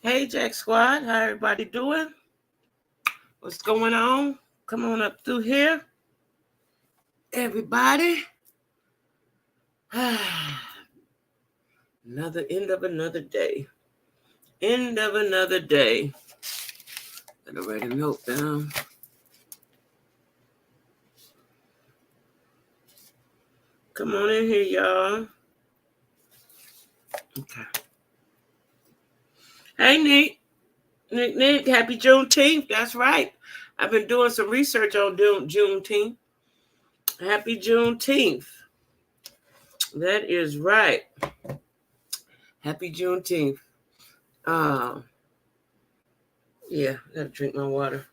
Hey, Jack Squad. How everybody doing? What's going on? Come on up through here. Everybody. Another end of another day. End of another day. Gotta write a note down. Come on in here, y'all. Okay. Hey, Nick, happy Juneteenth. That's right. I've been doing some research on Juneteenth. Happy Juneteenth. That is right. Happy Juneteenth. Yeah, gotta drink my water.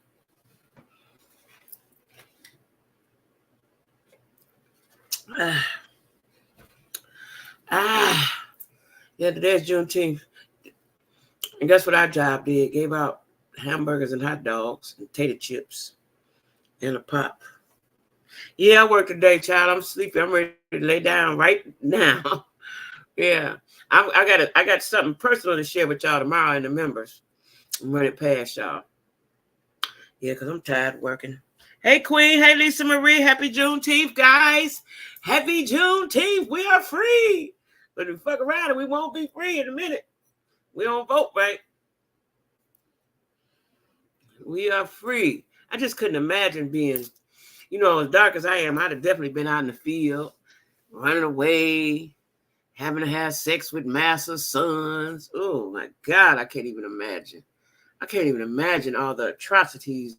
Yeah, today's Juneteenth. And that's what our job did. Gave out hamburgers and hot dogs and tater chips and a pop. Yeah, I work today, child. I'm sleepy. I'm ready to lay down right now. Yeah. I got something personal to share with y'all tomorrow and the members. I'm running past y'all. Yeah, because I'm tired of working. Hey, Queen. Hey, Lisa Marie. Happy Juneteenth, guys. Happy Juneteenth. We are free. But if we fuck around and we won't be free in a minute. We don't vote, right? We are free. I just couldn't imagine being, as dark as I am, I'd have definitely been out in the field, running away, having to have sex with master's sons. Oh, my God, I can't even imagine. I can't even imagine all the atrocities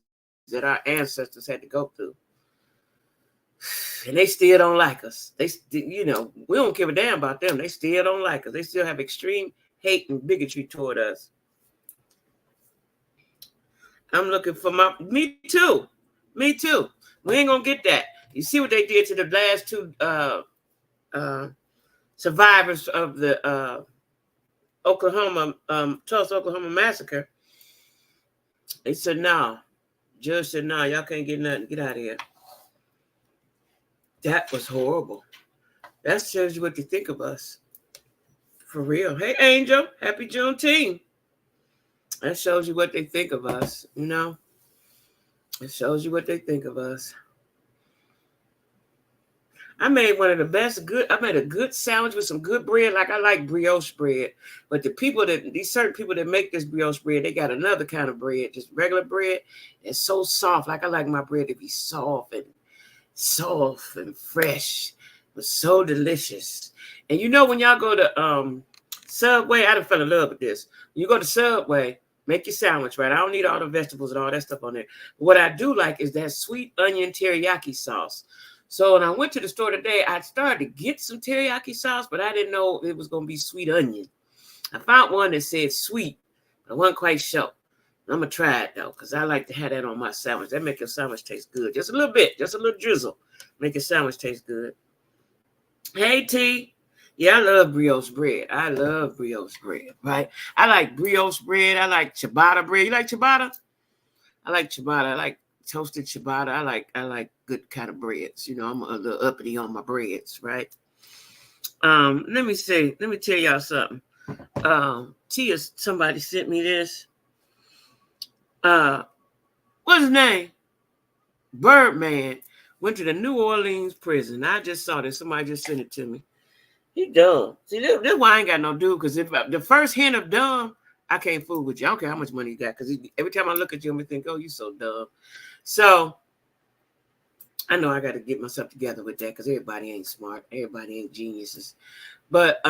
that our ancestors had to go through. And they still don't like us. We don't give a damn about them. They still don't like us. They still have extreme hate and bigotry toward us. I'm looking for me too. We ain't gonna get that. You see what they did to the last two survivors of the Tulsa, Oklahoma massacre. They said no. Judge said no, y'all can't get nothing. Get out of here. That was horrible. That shows you what they think of us. For real. Hey, Angel. Happy Juneteenth. That shows you what they think of us, It shows you what they think of us. I made I made a good sandwich with some good bread. Like I like brioche bread. But these certain people that make this brioche bread, they got another kind of bread, just regular bread. It's so soft. Like I like my bread to be soft and fresh, but so delicious. And when y'all go to Subway, I done fell in love with this. When you go to Subway, make your sandwich, right? I don't need all the vegetables and all that stuff on there. But what I do like is that sweet onion teriyaki sauce. So when I went to the store today, I started to get some teriyaki sauce, but I didn't know it was going to be sweet onion. I found one that said sweet, but I wasn't quite sure. I'm going to try it, though, because I like to have that on my sandwich. That makes your sandwich taste good. Just a little bit, just a little drizzle. Make your sandwich taste good. Hey, T. Yeah, I love brioche bread. Right? I like brioche bread. I like ciabatta bread. You like ciabatta? I like ciabatta. I like toasted ciabatta. I like good kind of breads. I'm a little uppity on my breads, right? Let me tell y'all something. Somebody sent me this. What's his name? Birdman went to the New Orleans prison. I just saw this. Somebody just sent it to me. He dumb. See, this why I ain't got no dude. Because if the first hint of dumb, I can't fool with you. I don't care how much money you got. Because every time I look at you, I'm going to think, oh, you so dumb. So I know I got to get myself together with that because everybody ain't smart. Everybody ain't geniuses. But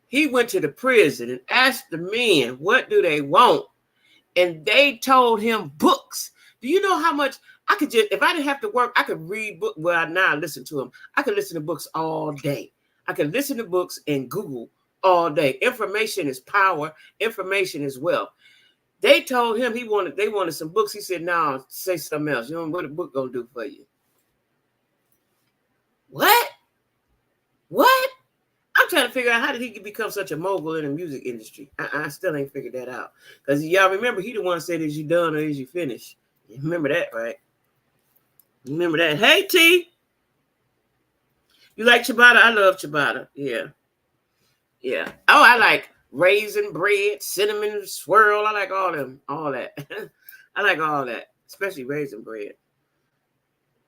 he went to the prison and asked the men, what do they want? And they told him books. Do you know how much I could just, if I didn't have to work, I could read books. Well, now I listen to them. I could listen to books all day. I could listen to books and Google all day. Information is power. Information is wealth. They told him they wanted some books. He said, no, say something else. You know what a book gonna do for you? What? I'm trying to figure out how did he become such a mogul in the music industry. I still ain't figured that out. Because y'all remember, he the one said, is you done or is you finished? You remember that, right? Remember that. Hey, T. You like ciabatta? I love ciabatta. Yeah. Oh, I like raisin bread, cinnamon swirl. I like all them, all that. I like all that, especially raisin bread.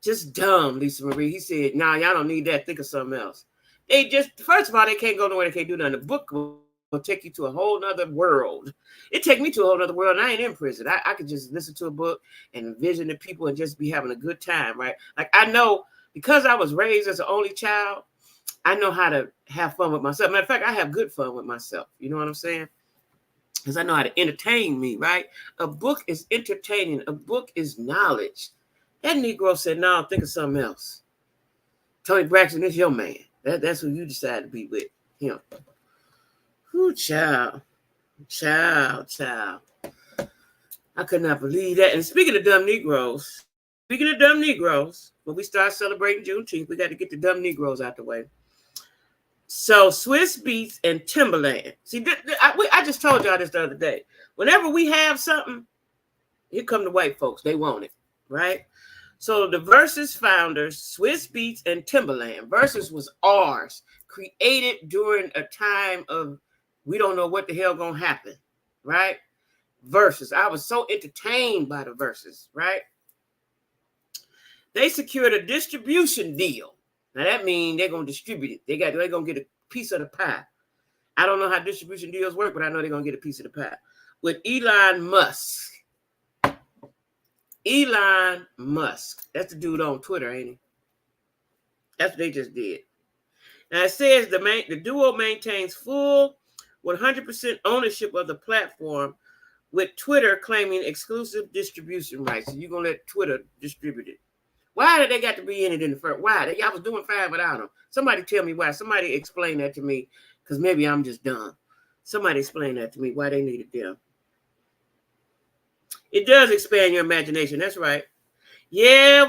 Just dumb, Lisa Marie. He said, nah, y'all don't need that. Think of something else. They just, first of all, they can't go nowhere. They can't do nothing. The book will take you to a whole nother world. It take me to a whole nother world, and I ain't in prison. I could just listen to a book and envision the people and just be having a good time, right? Like, I know, because I was raised as an only child, I know how to have fun with myself. Matter of fact, I have good fun with myself. You know what I'm saying? Because I know how to entertain me, right? A book is entertaining. A book is knowledge. That Negro said, no, think of something else. Tony Braxton is your man. That's who you decide to be with. Him. Whoo, child. Child. I could not believe that. And speaking of dumb Negroes, when we start celebrating Juneteenth, we got to get the dumb Negroes out the way. So Swiss Beats and Timberland. See, I just told y'all this the other day. Whenever we have something, here come the white folks. They want it, right? So the Versus founders, Swiss Beats and Timberland. Versus was ours, created during a time of we don't know what the hell gonna happen, right? Versus. I was so entertained by the Versus, right? They secured a distribution deal. Now that means they're gonna distribute it. They're gonna get a piece of the pie. I don't know how distribution deals work, but I know they're gonna get a piece of the pie. With Elon Musk. Elon Musk. That's the dude on Twitter, ain't he? That's what they just did. Now it says the duo maintains full 100% ownership of the platform, with Twitter claiming exclusive distribution rights. So you're gonna let Twitter distribute it. Why did they got to be in it in the first? Why? Y'all was doing fine without them. Somebody tell me why. Somebody explain that to me, because maybe I'm just dumb. Somebody explain that to me, why they needed them. It does expand your imagination. That's right. Yeah,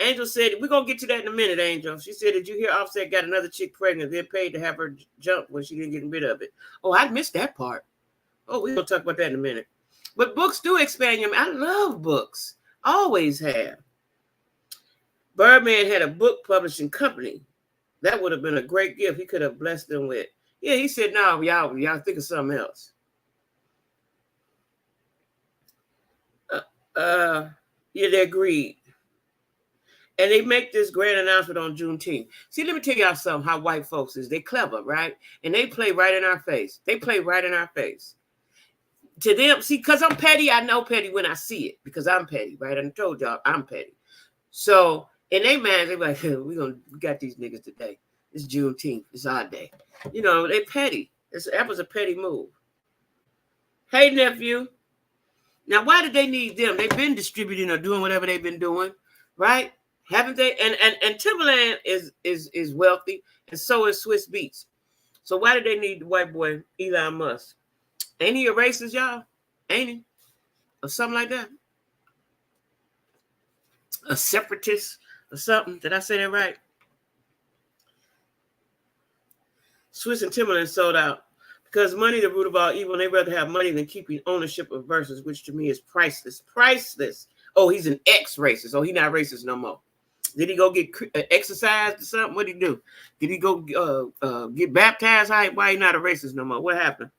Angel said, we're going to get to that in a minute, Angel. She said, did you hear Offset got another chick pregnant, then paid to have her jump when she didn't get rid of it? Oh, I missed that part. Oh, we're going to talk about that in a minute. But books do expand your mind. I love books. Always have. Birdman had a book publishing company. That would have been a great gift he could have blessed them with. Yeah, he said, no, y'all think of something else. Yeah, they agreed. And they make this grand announcement on Juneteenth. See, let me tell y'all something, how white folks is. They clever, right? And they play right in our face. To them, see, because I'm petty, I know petty when I see it, because I'm petty, right? I told y'all I'm petty. So in their minds, they're like, we got these niggas today. It's Juneteenth. It's our day. You know, they petty. That was a petty move. Hey, nephew. Now, why did they need them? They've been distributing or doing whatever they've been doing, right? Haven't they? And Timberland is wealthy, and so is Swiss Beats. So why did they need the white boy Elon Musk? Ain't he a racist, y'all? Ain't he? Or something like that? A separatist or something? Did I say that right? Swiss and Timberland sold out. Because money, the root of all evil, and they'd rather have money than keeping ownership of Versus, which to me is priceless. Priceless. Oh, he's an ex-racist. Oh, he's not racist no more. Did he go get exercised or something? What did he do? Did he go get baptized? Why he not a racist no more? What happened?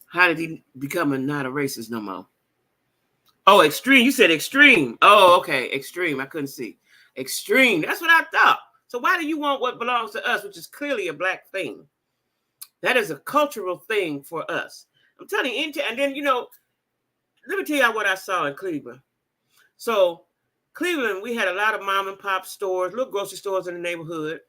How did he become not a racist no more? Oh, extreme. You said extreme. Oh, okay. Extreme. I couldn't see. Extreme. That's what I thought. So why do you want what belongs to us, which is clearly a black thing? That is a cultural thing for us. I'm telling you, and then, let me tell you what I saw in Cleveland. So Cleveland, we had a lot of mom and pop stores, little grocery stores in the neighborhood.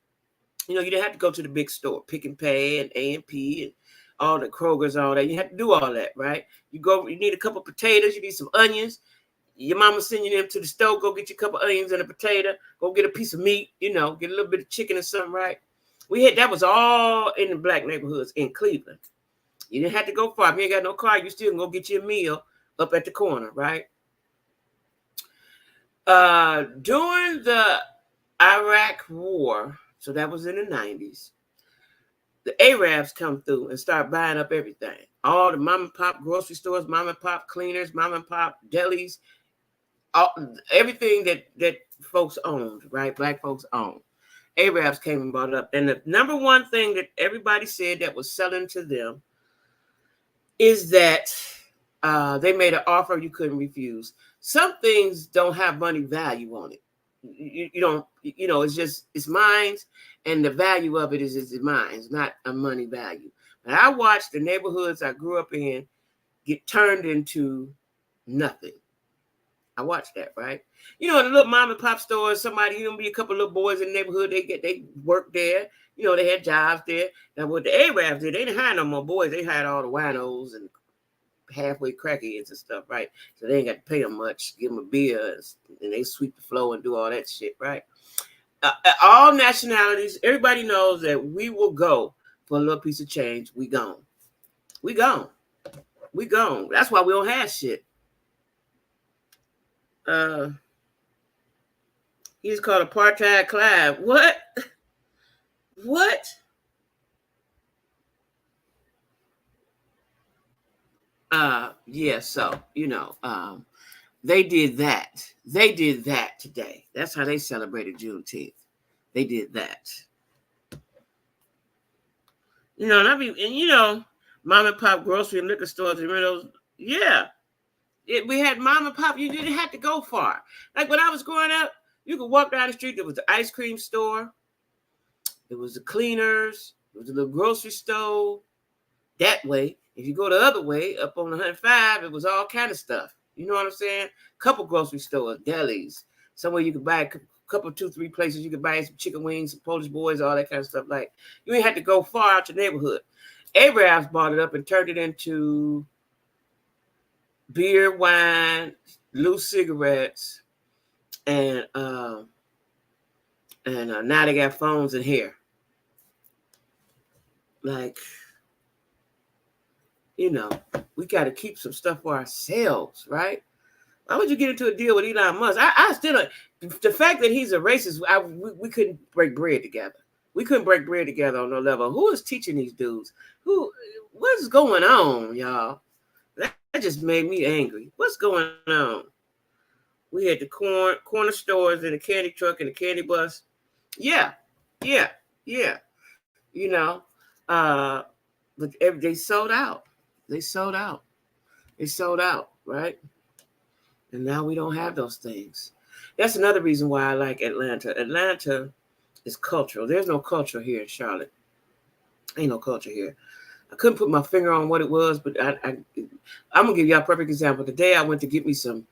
You didn't have to go to the big store, Pick and Pay and A&P and all the Kroger's, all that. You had to do all that, right? You need a couple of potatoes, you need some onions. Your mama send you them to the store, go get you a couple of onions and a potato, go get a piece of meat, get a little bit of chicken or something, right? That was all in the black neighborhoods in Cleveland. You didn't have to go far. If you ain't got no car, you still can go get you a meal up at the corner, right? During the Iraq War, so that was in the 90s, the Arabs come through and start buying up everything. All the mom and pop grocery stores, mom and pop cleaners, mom and pop delis, everything that folks owned, right? Black folks owned. Arabs came and bought it up. And the number one thing that everybody said that was selling to them is that they made an offer you couldn't refuse. Some things don't have money value on it. You don't, it's mines, and the value of it is mines, not a money value. And I watched the neighborhoods I grew up in get turned into nothing. I watched that, right? The little mom and pop stores, somebody, be a couple of little boys in the neighborhood, they work there. They had jobs there. Now what the Arabs did, they didn't hire no more boys. They hired all the winos and halfway crackheads and stuff, right? So they ain't got to pay them much, give them a beer, and they sweep the floor and do all that shit, right? All nationalities, everybody knows that we will go for a little piece of change. We gone. We gone. We gone. That's why we don't have shit. He's called apartheid Clive. What? What? Yeah, so, they did that. They did that today. That's how they celebrated Juneteenth. They did that. Mom and pop grocery and liquor stores, yeah. We had mom and pop. You didn't have to go far. Like when I was growing up, you could walk down the street. There was the ice cream store. There was the cleaners. There was a little grocery store. That way. If you go the other way, up on 105, it was all kind of stuff. You know what I'm saying? Couple grocery stores, delis. Somewhere you could buy a couple, 2, 3 places. You could buy some chicken wings, some Polish boys, all that kind of stuff. Like, you ain't had to go far out your neighborhood. Arabs bought it up and turned it into beer, wine, loose cigarettes, and now they got phones and hair. Like, we got to keep some stuff for ourselves, right? Why would you get into a deal with Elon Musk? I still don't. The fact that he's a racist, we couldn't break bread together. We couldn't break bread together on no level. Who is teaching these dudes? What's going on, y'all? That just made me angry. What's going on? We had the corner stores and the candy truck and the candy bus. Yeah. But they sold out. They sold out, right? And now we don't have those things. That's another reason why I like Atlanta. Atlanta is cultural. There's no culture here in Charlotte. Ain't no culture here. I couldn't put my finger on what it was, but I'm going to give you a perfect example. Today I went to get me some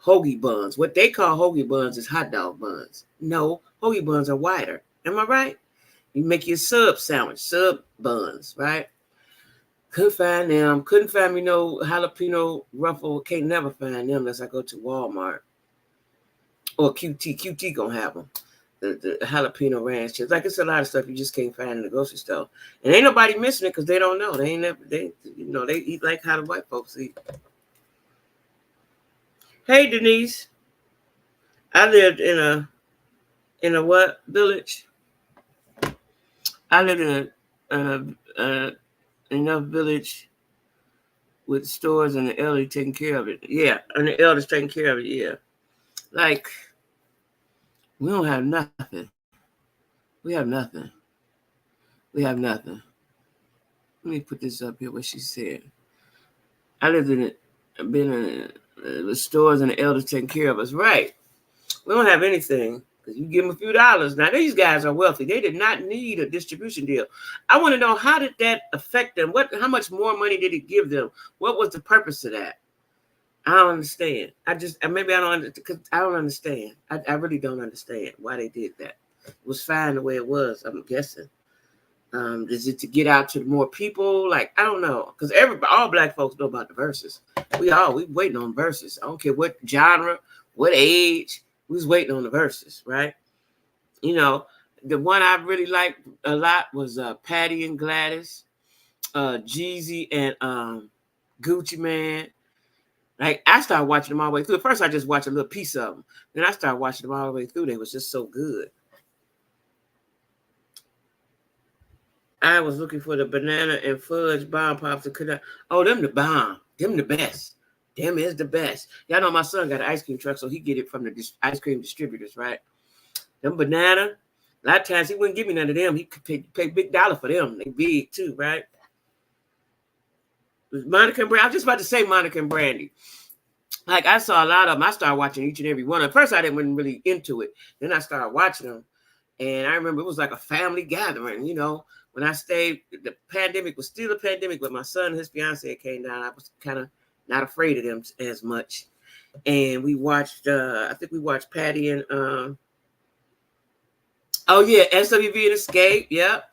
hoagie buns. What they call hoagie buns is hot dog buns. No, hoagie buns are wider. Am I right? You make your sub sandwich, sub buns, right? Couldn't find them. Couldn't find me no jalapeno ruffle. Can't never find them unless I go to Walmart or QT. QT gonna have them. The jalapeno ranch chips. Like, it's a lot of stuff you just can't find in the grocery store. And ain't nobody missing it because they don't know. They ain't never. They eat like how the white folks eat. Hey, Denise. I lived in a what village? I lived in enough village with stores and the elderly taking care of it. Yeah, and the elders taking care of it. Yeah, like we don't have nothing. We have nothing. We have nothing. Let me put this up here. What she said. I lived in it. I've been in the stores and the elders taking care of us. Right. We don't have anything. You give them a few dollars. Now, these guys are wealthy. They did not need a distribution deal. I want to know, how did that affect them? How much more money did it give them? What was the purpose of that? I don't understand. I don't understand. I really don't understand why they did that. It was fine the way it was, I'm guessing. Is it to get out to more people? Like, I don't know. Because all black folks know about the verses. We waiting on verses. I don't care what genre, what age. We was waiting on the verses, right? The one I really liked a lot was Patty and Gladys, Jeezy and Gucci Man. Like, I started watching them all the way through. At first, I just watched a little piece of them. Then I started watching them all the way through. They was just so good. I was looking for the banana and fudge bomb pops. Oh, them the bomb. Them the best. Them is the best. Y'all know my son got an ice cream truck, so he get it from the ice cream distributors, right? Them banana A lot of times he wouldn't give me none of them. He could pay big dollar for them. They big too, right? Monica and Brandy. I was just about to say Monica and Brandy. Like I saw a lot of them. I started watching each and every one. At first, I didn't really into it. Then I started watching them, and I remember it was like a family gathering. You know, when I stayed, the pandemic was still a pandemic, but my son and his fiance came down. I was kind of not afraid of them as much, and we watched. I think we watched Patty and. Oh yeah, SWV and Escape. Yep.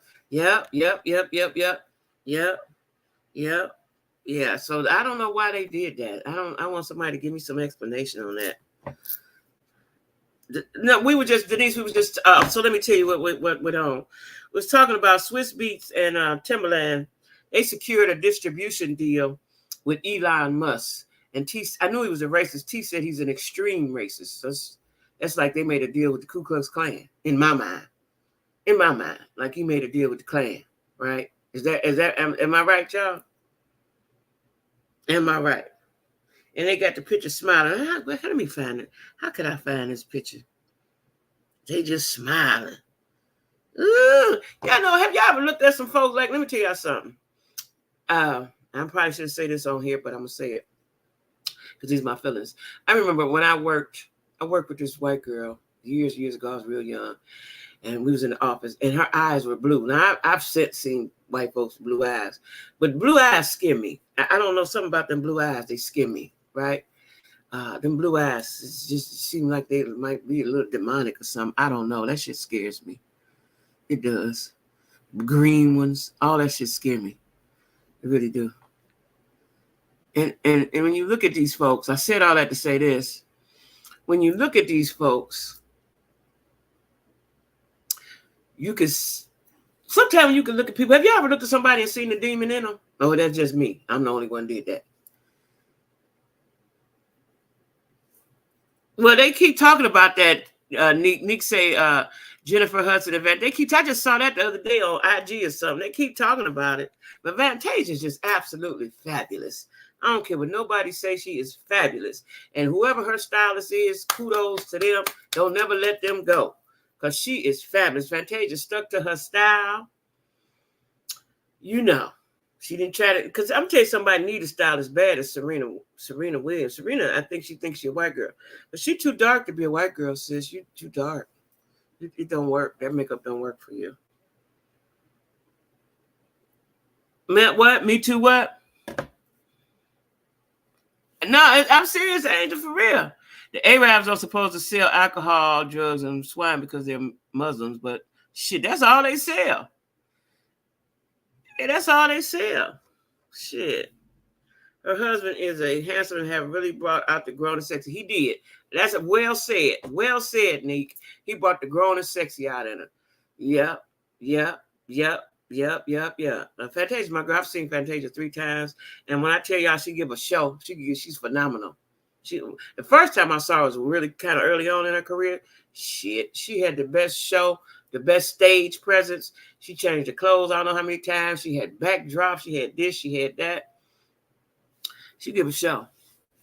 Yeah, so I don't know why they did that. I want somebody to give me some explanation on that. No, we were just Denise. We were just. So let me tell you what went on. We was talking about Swiss Beats and Timberland. They secured a distribution deal with Elon Musk, and T. I knew he was a racist. T said he's an extreme racist. So that's like they made a deal with the Ku Klux Klan in my mind. In my mind, like he made a deal with the Klan, right? Is that am I right, y'all? Am I right? And they got the picture smiling. Let me find it. How could I find this picture? They just smiling. Y'all know, have y'all ever looked at some folks like, let me tell y'all something. I probably shouldn't say this on here, but I'm going to say it because these are my feelings. I remember when I worked with this white girl years ago. I was real young. And we was in the office, and her eyes were blue. Now, I've seen white folks with blue eyes, but blue eyes scare me. I don't know something about them blue eyes. They scare me, right? Them blue eyes just seem like they might be a little demonic or something. I don't know. That shit scares me. It does. Green ones, all that shit scare me. It really do. And when you look at these folks, I said all that to say this. When you look at these folks, you can sometimes you can look at people. Have you ever looked at somebody and seen the demon in them? Oh, that's just me. I'm the only one who did that. Well, they keep talking about that. Nick say Jennifer Hudson event. I just saw that the other day on IG or something. They keep talking about it. But Vantage is just absolutely fabulous. I don't care what nobody say. She is fabulous. And whoever her stylist is, kudos to them. Don't never let them go. Because she is fabulous. Fantasia stuck to her style. You know, she didn't try to, because I'm telling you, somebody need a style as bad as Serena Williams. Serena, I think she thinks she's a white girl. But she's too dark to be a white girl, sis. You too dark. It don't work. That makeup don't work for you. Matt, what? Me too, what? No, I'm serious, Angel, for real. The Arabs are supposed to sell alcohol, drugs, and swine because they're Muslims, but shit, that's all they sell. Yeah, that's all they sell. Shit. Her husband is a handsome and have really brought out the grown and sexy. He did. That's a well said. Well said, Nick. He brought the grown and sexy out in her. Yep. Fantasia, my girl. I've seen Fantasia 3 times, and when I tell y'all she give a show, she's phenomenal. The first time I saw her was really kind of early on in her career. Shit, she had the best show, the best stage presence. She changed her clothes I don't know how many times. She had backdrops. She had this. She had that. She give a show.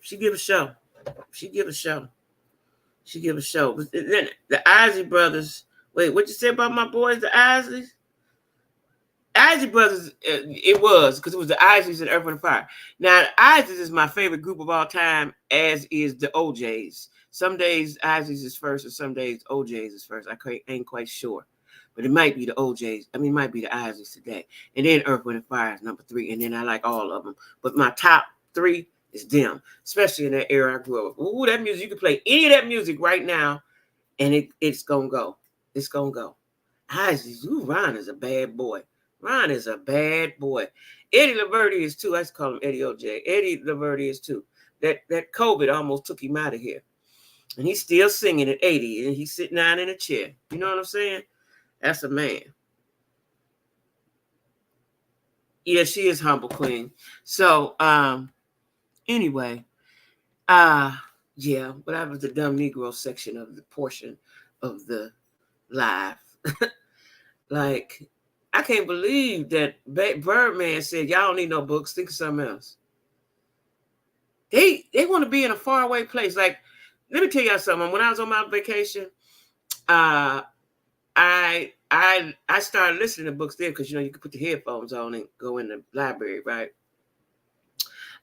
She give a show. But then the Isley brothers. Wait, what you say about my boys, the Isleys? Isley brothers, it was because it was the Isleys and Earth, Wind & Fire. Now, the Isleys is my favorite group of all time, as is the OJs. Some days Isleys is first, and some days OJs is first. I ain't quite sure, but it might be the OJs. I mean, it might be the Isleys today, and then Earth, Wind & Fire is number 3, and then I like all of them. But my top 3 is them, especially in that era I grew up. Ooh, that music, you can play any of that music right now, and it's gonna go. It's gonna go. Isleys, ooh, Ron is a bad boy. Ron is a bad boy. Eddie Laverty is too. I just call him Eddie OJ. Eddie Laverty is too. That COVID almost took him out of here. And he's still singing at 80, and he's sitting down in a chair. You know what I'm saying? That's a man. Yeah, she is humble queen. So, anyway, yeah, but that was the dumb Negro section of the portion of the live. Like, I can't believe that Birdman said, y'all don't need no books. Think of something else. They want to be in a faraway place. Like, let me tell y'all something. When I was on my vacation, I started listening to books then because you could put the headphones on and go in the library, right?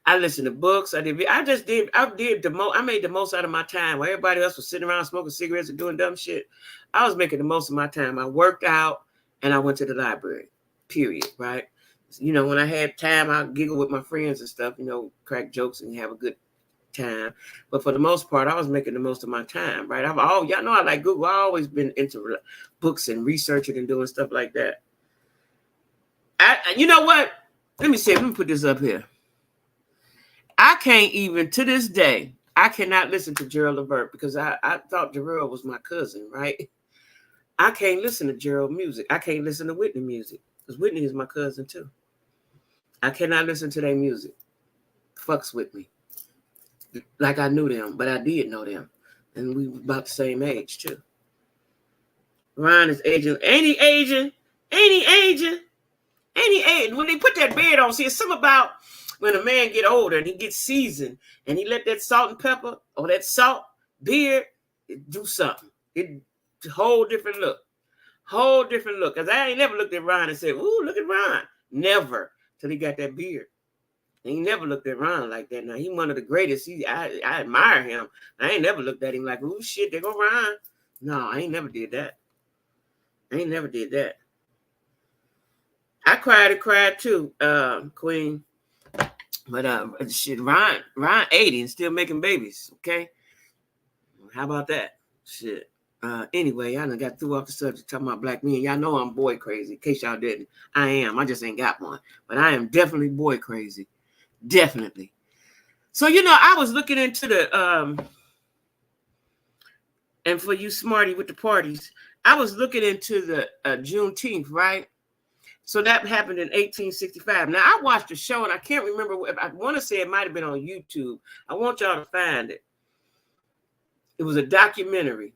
I listened to books. I made the most out of my time. While everybody else was sitting around smoking cigarettes and doing dumb shit, I was making the most of my time. I worked out and I went to the library, period, right? When I had time, I'd giggle with my friends and stuff, crack jokes and have a good time. But for the most part, I was making the most of my time, right? Y'all know I like Google. I've always been into books and researching and doing stuff like that. You know what? Let me put this up here. I can't even, to this day, I cannot listen to Gerald Levert because I thought Gerald was my cousin, right? I can't listen to Gerald music. I can't listen to Whitney music because Whitney is my cousin too. I cannot listen to their music. Fucks with me. Like I knew them, but I did know them. And we were about the same age too. Ryan is aging. Ain't he aging? Ain't he aging? Ain't he aging? When they put that beard on, see, it's something about when a man get older and he gets seasoned and he let that salt and pepper or that salt beard do something. It whole different look. Whole different look. Because I ain't never looked at Ryan and said, ooh, look at Ryan. Never. Till he got that beard. He never looked at Ryan like that. Now, he one of the greatest. I admire him. I ain't never looked at him like, ooh, shit, there go Ryan. No, I ain't never did that. I cried too, Queen. But shit, Ryan 80 and still making babies. Okay, how about that? Shit. Anyway, I done got through off the subject talking about black men. Y'all know I'm boy crazy. In case y'all didn't, I am. I just ain't got one, but I am definitely boy crazy. Definitely. So I was looking into the and for you smarty with the parties, I was looking into the Juneteenth, right? So that happened in 1865. Now, I watched a show, and I can't remember. I want to say it might have been on YouTube. I want y'all to find it. It was a documentary.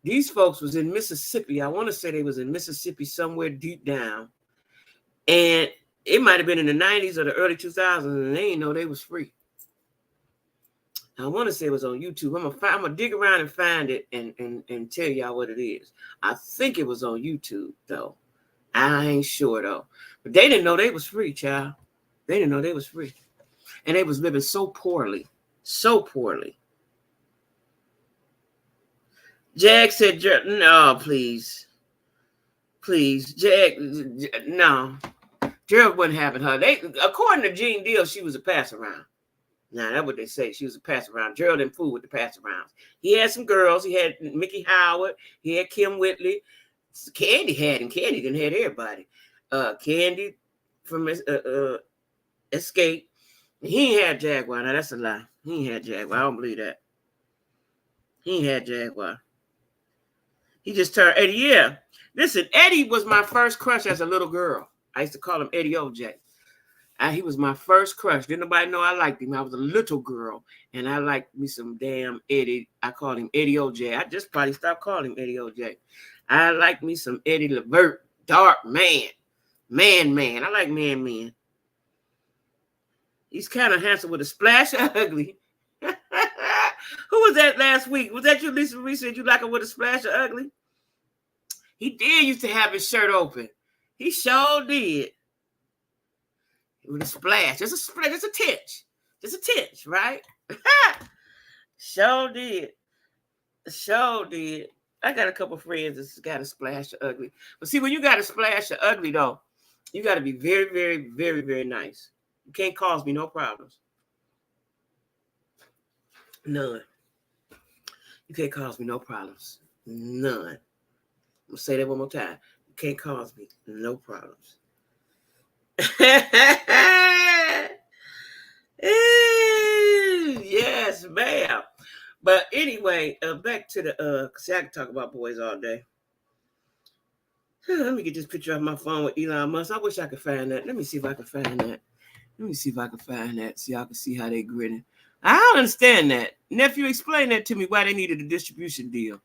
These folks was in Mississippi. I want to say they was in Mississippi somewhere deep down. And it might have been in the 90s or the early 2000s, and they didn't know they was free. I want to say it was on YouTube. I'm gonna dig around and find it and tell y'all what it is. I think it was on YouTube, though. I ain't sure though. But they didn't know they was free, child. They didn't know they was free. And they was living so poorly. So poorly. Jag said, no, please. Please. Jag, no. Gerald wasn't having her. According to Gene Deal, she was a pass around. Now, that's what they say. She was a pass around. Gerald didn't fool with the pass arounds. He had some girls. He had Mickey Howard. He had Kim Whitley. Candy had him. Candy didn't have everybody. Candy from Escape. He ain't had Jaguar. Now that's a lie. He ain't had Jaguar. I don't believe that. He ain't had Jaguar. He just turned 80. Yeah. Listen, Eddie was my first crush as a little girl. I used to call him Eddie OJ. He was my first crush. Didn't nobody know I liked him. I was a little girl, and I liked me some damn Eddie. I called him Eddie OJ. I just probably stopped calling him Eddie OJ. I like me some Eddie Levert, dark man. Man. I like man. He's kind of handsome with a splash of ugly. Who was that last week? Was that you, Lisa Marie, said you like him with a splash of ugly? He did used to have his shirt open. He sure did. With a splash. Just a splash. Just a titch. Just a titch, right? Sure did. I got a couple friends that's got a splash of ugly. But see, when you got a splash of ugly, though, you got to be very, very, very, very nice. You can't cause me no problems. None. You can't cause me no problems. None. I'm going to say that one more time. You can't cause me no problems. Yes, ma'am. But anyway, back to the see, I can talk about boys all day. Let me get this picture off my phone with Elon Musk. I wish I could find that. Let me see if I can find that. So y'all can see how they grinning. I don't understand that. Nephew, explain that to me, why they needed a distribution deal.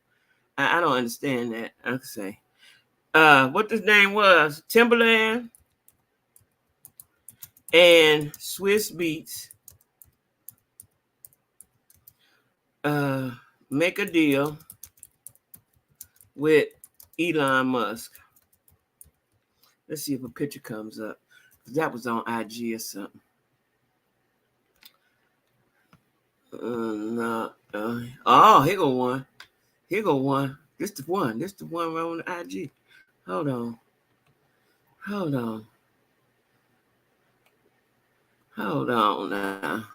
I don't understand that. I can say. What this name was? Timberland and Swiss Beats make a deal with Elon Musk. Let's see if a picture comes up. That was on IG or something. No. Oh, here go one. Here go one. This the one. This the one right on the IG. Hold on. Hold on. Hold on now.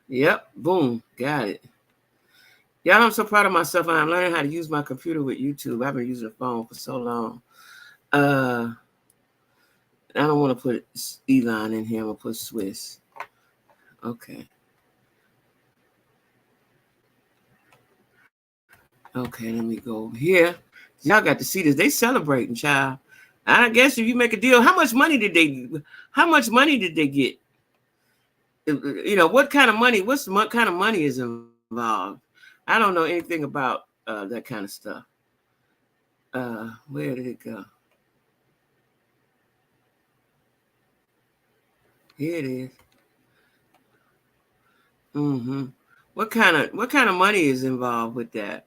Yep. Boom. Got it. Y'all, I'm so proud of myself. I'm learning how to use my computer with YouTube. I've been using the phone for so long. I don't want to put Elon in here. I'm going to put Swiss. Okay. Okay, let me go over here. Y'all got to see this. They celebrating, child. I guess if you make a deal, how much money did they get? You know, what kind of money? What kind of money is involved? I don't know anything about that kind of stuff. Where did it go? Here it is. Mm-hmm. What kind of money is involved with that?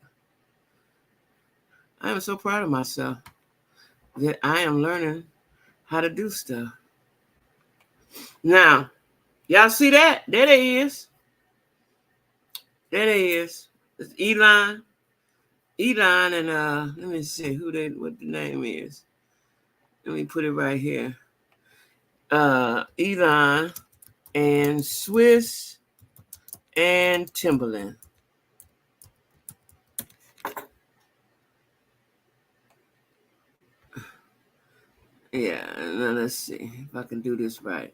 I am so proud of myself that I am learning how to do stuff. Now, y'all see that? There it is. There it is. It's Elon. Elon and let me see what the name is. Let me put it right here. Elon and Swiss and Timberland. Yeah, now let's see if I can do this right.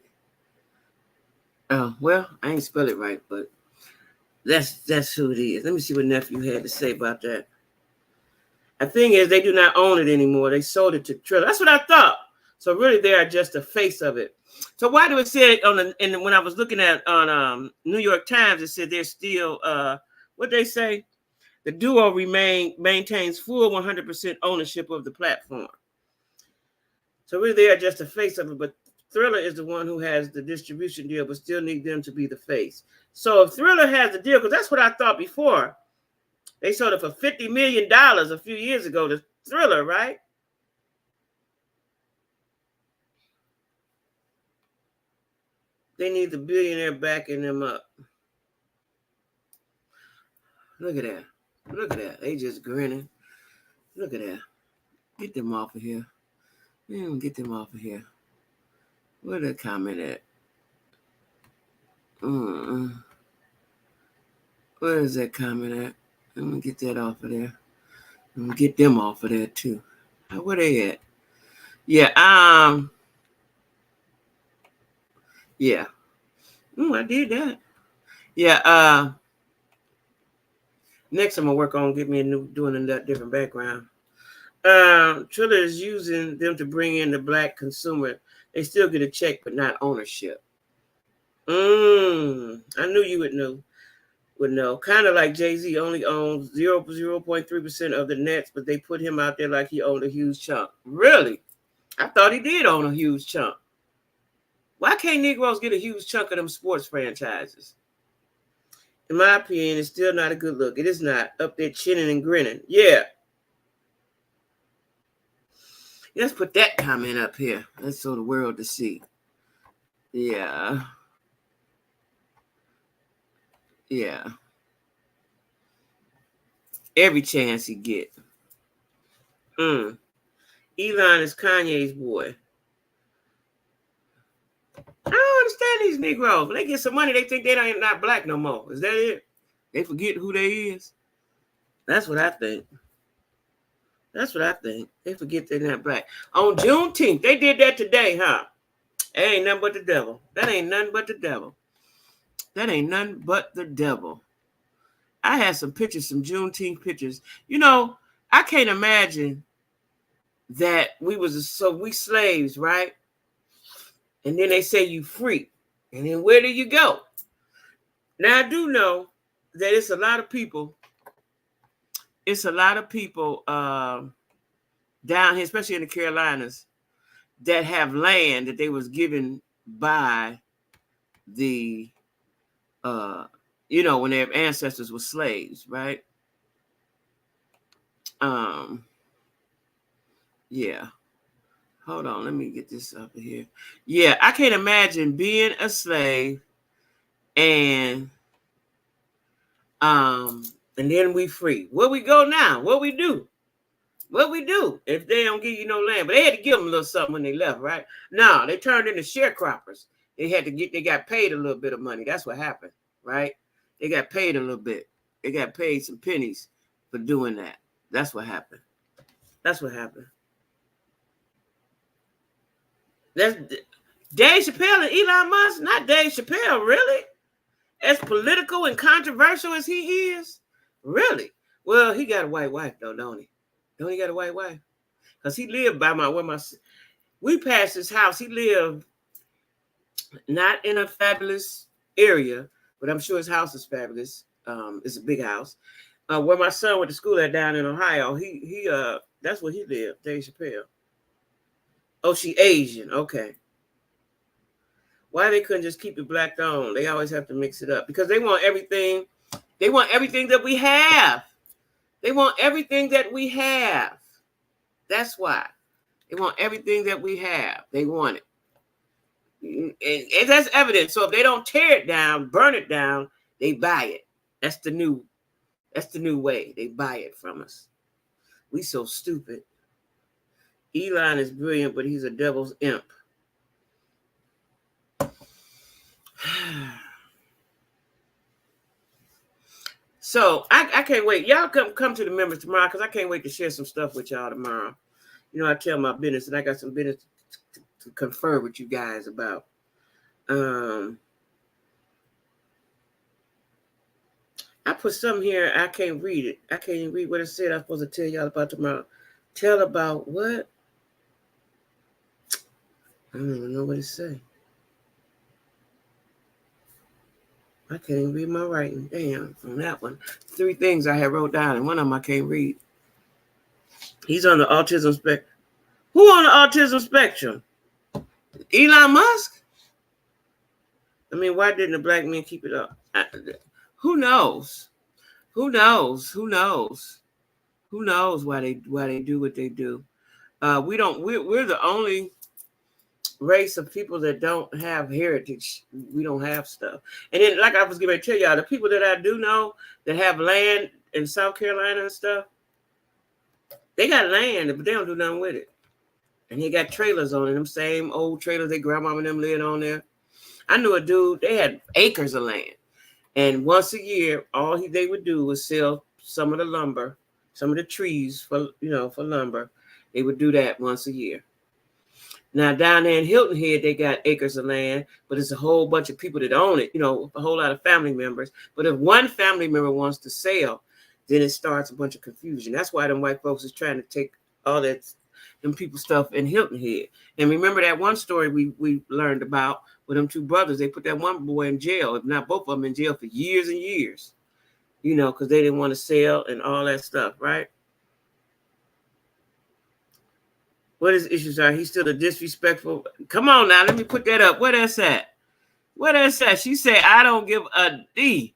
Oh, well, I ain't spell it right, but that's who it is. Let me see what nephew had to say about that. The thing is, they do not own it anymore. They sold it to Triller. That's what I thought. So really, they are just the face of it. So why do it say and when I was looking at on New York Times, it said they're still what they say, the duo maintains full 100% ownership of the platform. So really, they are just the face of it. But Thriller is the one who has the distribution deal, but still need them to be the face. So if Thriller has the deal, because that's what I thought before, they sold it for $50 million a few years ago to Thriller, right? They need the billionaire backing them up. Look at that. Look at that. They just grinning. Look at that. Get them off of here. Get them off of here. Where the comment at? Where is that comment at? Let me get that off of there. I'm gonna get them off of there too. Where they at? Yeah, yeah. I did that. Yeah, next I'm gonna work on getting me doing a different background. Triller is using them to bring in the black consumer. They still get a check, but not ownership. I knew you would know. Kind of like Jay-Z only owns 0.3% of the Nets, but they put him out there like he owned a huge chunk. Really? I thought he did own a huge chunk. Why can't Negroes get a huge chunk of them sports franchises? In my opinion, it's still not a good look. It is not. Up there chinning and grinning. Yeah. Let's put that comment up here. Let's show the world to see. Yeah. Yeah. Every chance he get. Elon is Kanye's boy. I don't understand these Negroes. When they get some money, they think they ain't not black no more. Is that it? They forget who they is. That's what I think. They forget they're not black. On Juneteenth, they did that today, huh? That ain't nothing but the devil. That ain't nothing but the devil. I had some pictures, some Juneteenth pictures. You know, I can't imagine that we slaves, right? And then they say you free. And then where do you go? Now I do know that it's a lot of people down here, especially in the Carolinas, that have land that they was given by the when their ancestors were slaves, right? Yeah. Hold on, let me get this up here. Yeah, I can't imagine being a slave and um and then we free. Where we go now? What we do? What we do if they don't give you no land? But they had to give them a little something when they left, right? No, they turned into sharecroppers. They got paid a little bit of money. That's what happened, right? They got paid a little bit. They got paid some pennies for doing that. That's what happened. That's what happened. That's Dave Chappelle and Elon Musk, not Dave Chappelle, really? As political and controversial as he is? Really? Well, he got a white wife, though, don't he? Don't he got a white wife? Because he lived by we passed his house. He lived not in a fabulous area, but I'm sure his house is fabulous. It's a big house. Where my son went to school at down in Ohio, he that's where he lived, Dave Chappelle. Oh, she Asian. Okay. Why they couldn't just keep it black on? They always have to mix it up because they want everything. They want everything that we have. They want everything that we have. That's why. They want everything that we have. They want it. And that's evidence. So if they don't tear it down, burn it down, they buy it. That's the new way. They buy it from us. We so stupid. Elon is brilliant, but he's a devil's imp. So I can't wait. Y'all come to the members tomorrow because I can't wait to share some stuff with y'all tomorrow. You know, I tell my business and I got some business to confer with you guys about. I put something here. I can't read it. I can't even read what it said. I'm supposed to tell y'all about tomorrow. Tell about what? I don't even know what it say. I can't even read my writing. Damn, on that one. 3 things I had wrote down, and one of them I can't read. He's on the autism spectrum. Who on the autism spectrum? Elon Musk? I mean, why didn't the black men keep it up? Who knows? Who knows? Who knows? Who knows why they do what they do? We're the only race of people that don't have heritage. We don't have stuff. And then, like I was going to tell y'all, the people that I do know that have land in South Carolina and stuff, they got land, but they don't do nothing with it. And they got trailers on it, them same old trailers they grandmama and them lived on there. I knew a dude, they had acres of land. And once a year, all they would do was sell some of the lumber, some of the trees for lumber. They would do that once a year. Now, down there in Hilton Head, they got acres of land, but it's a whole bunch of people that own it, a whole lot of family members. But if one family member wants to sell, then it starts a bunch of confusion. That's why them white folks is trying to take all that, them people stuff in Hilton Head. And remember that one story we learned about with them 2 brothers. They put that one boy in jail, if not both of them in jail for years and years, because they didn't want to sell and all that stuff, right? What his issues are? He's still a disrespectful. Come on now, let me put that up. Where that's at? Where that's at? She said, I don't give a D.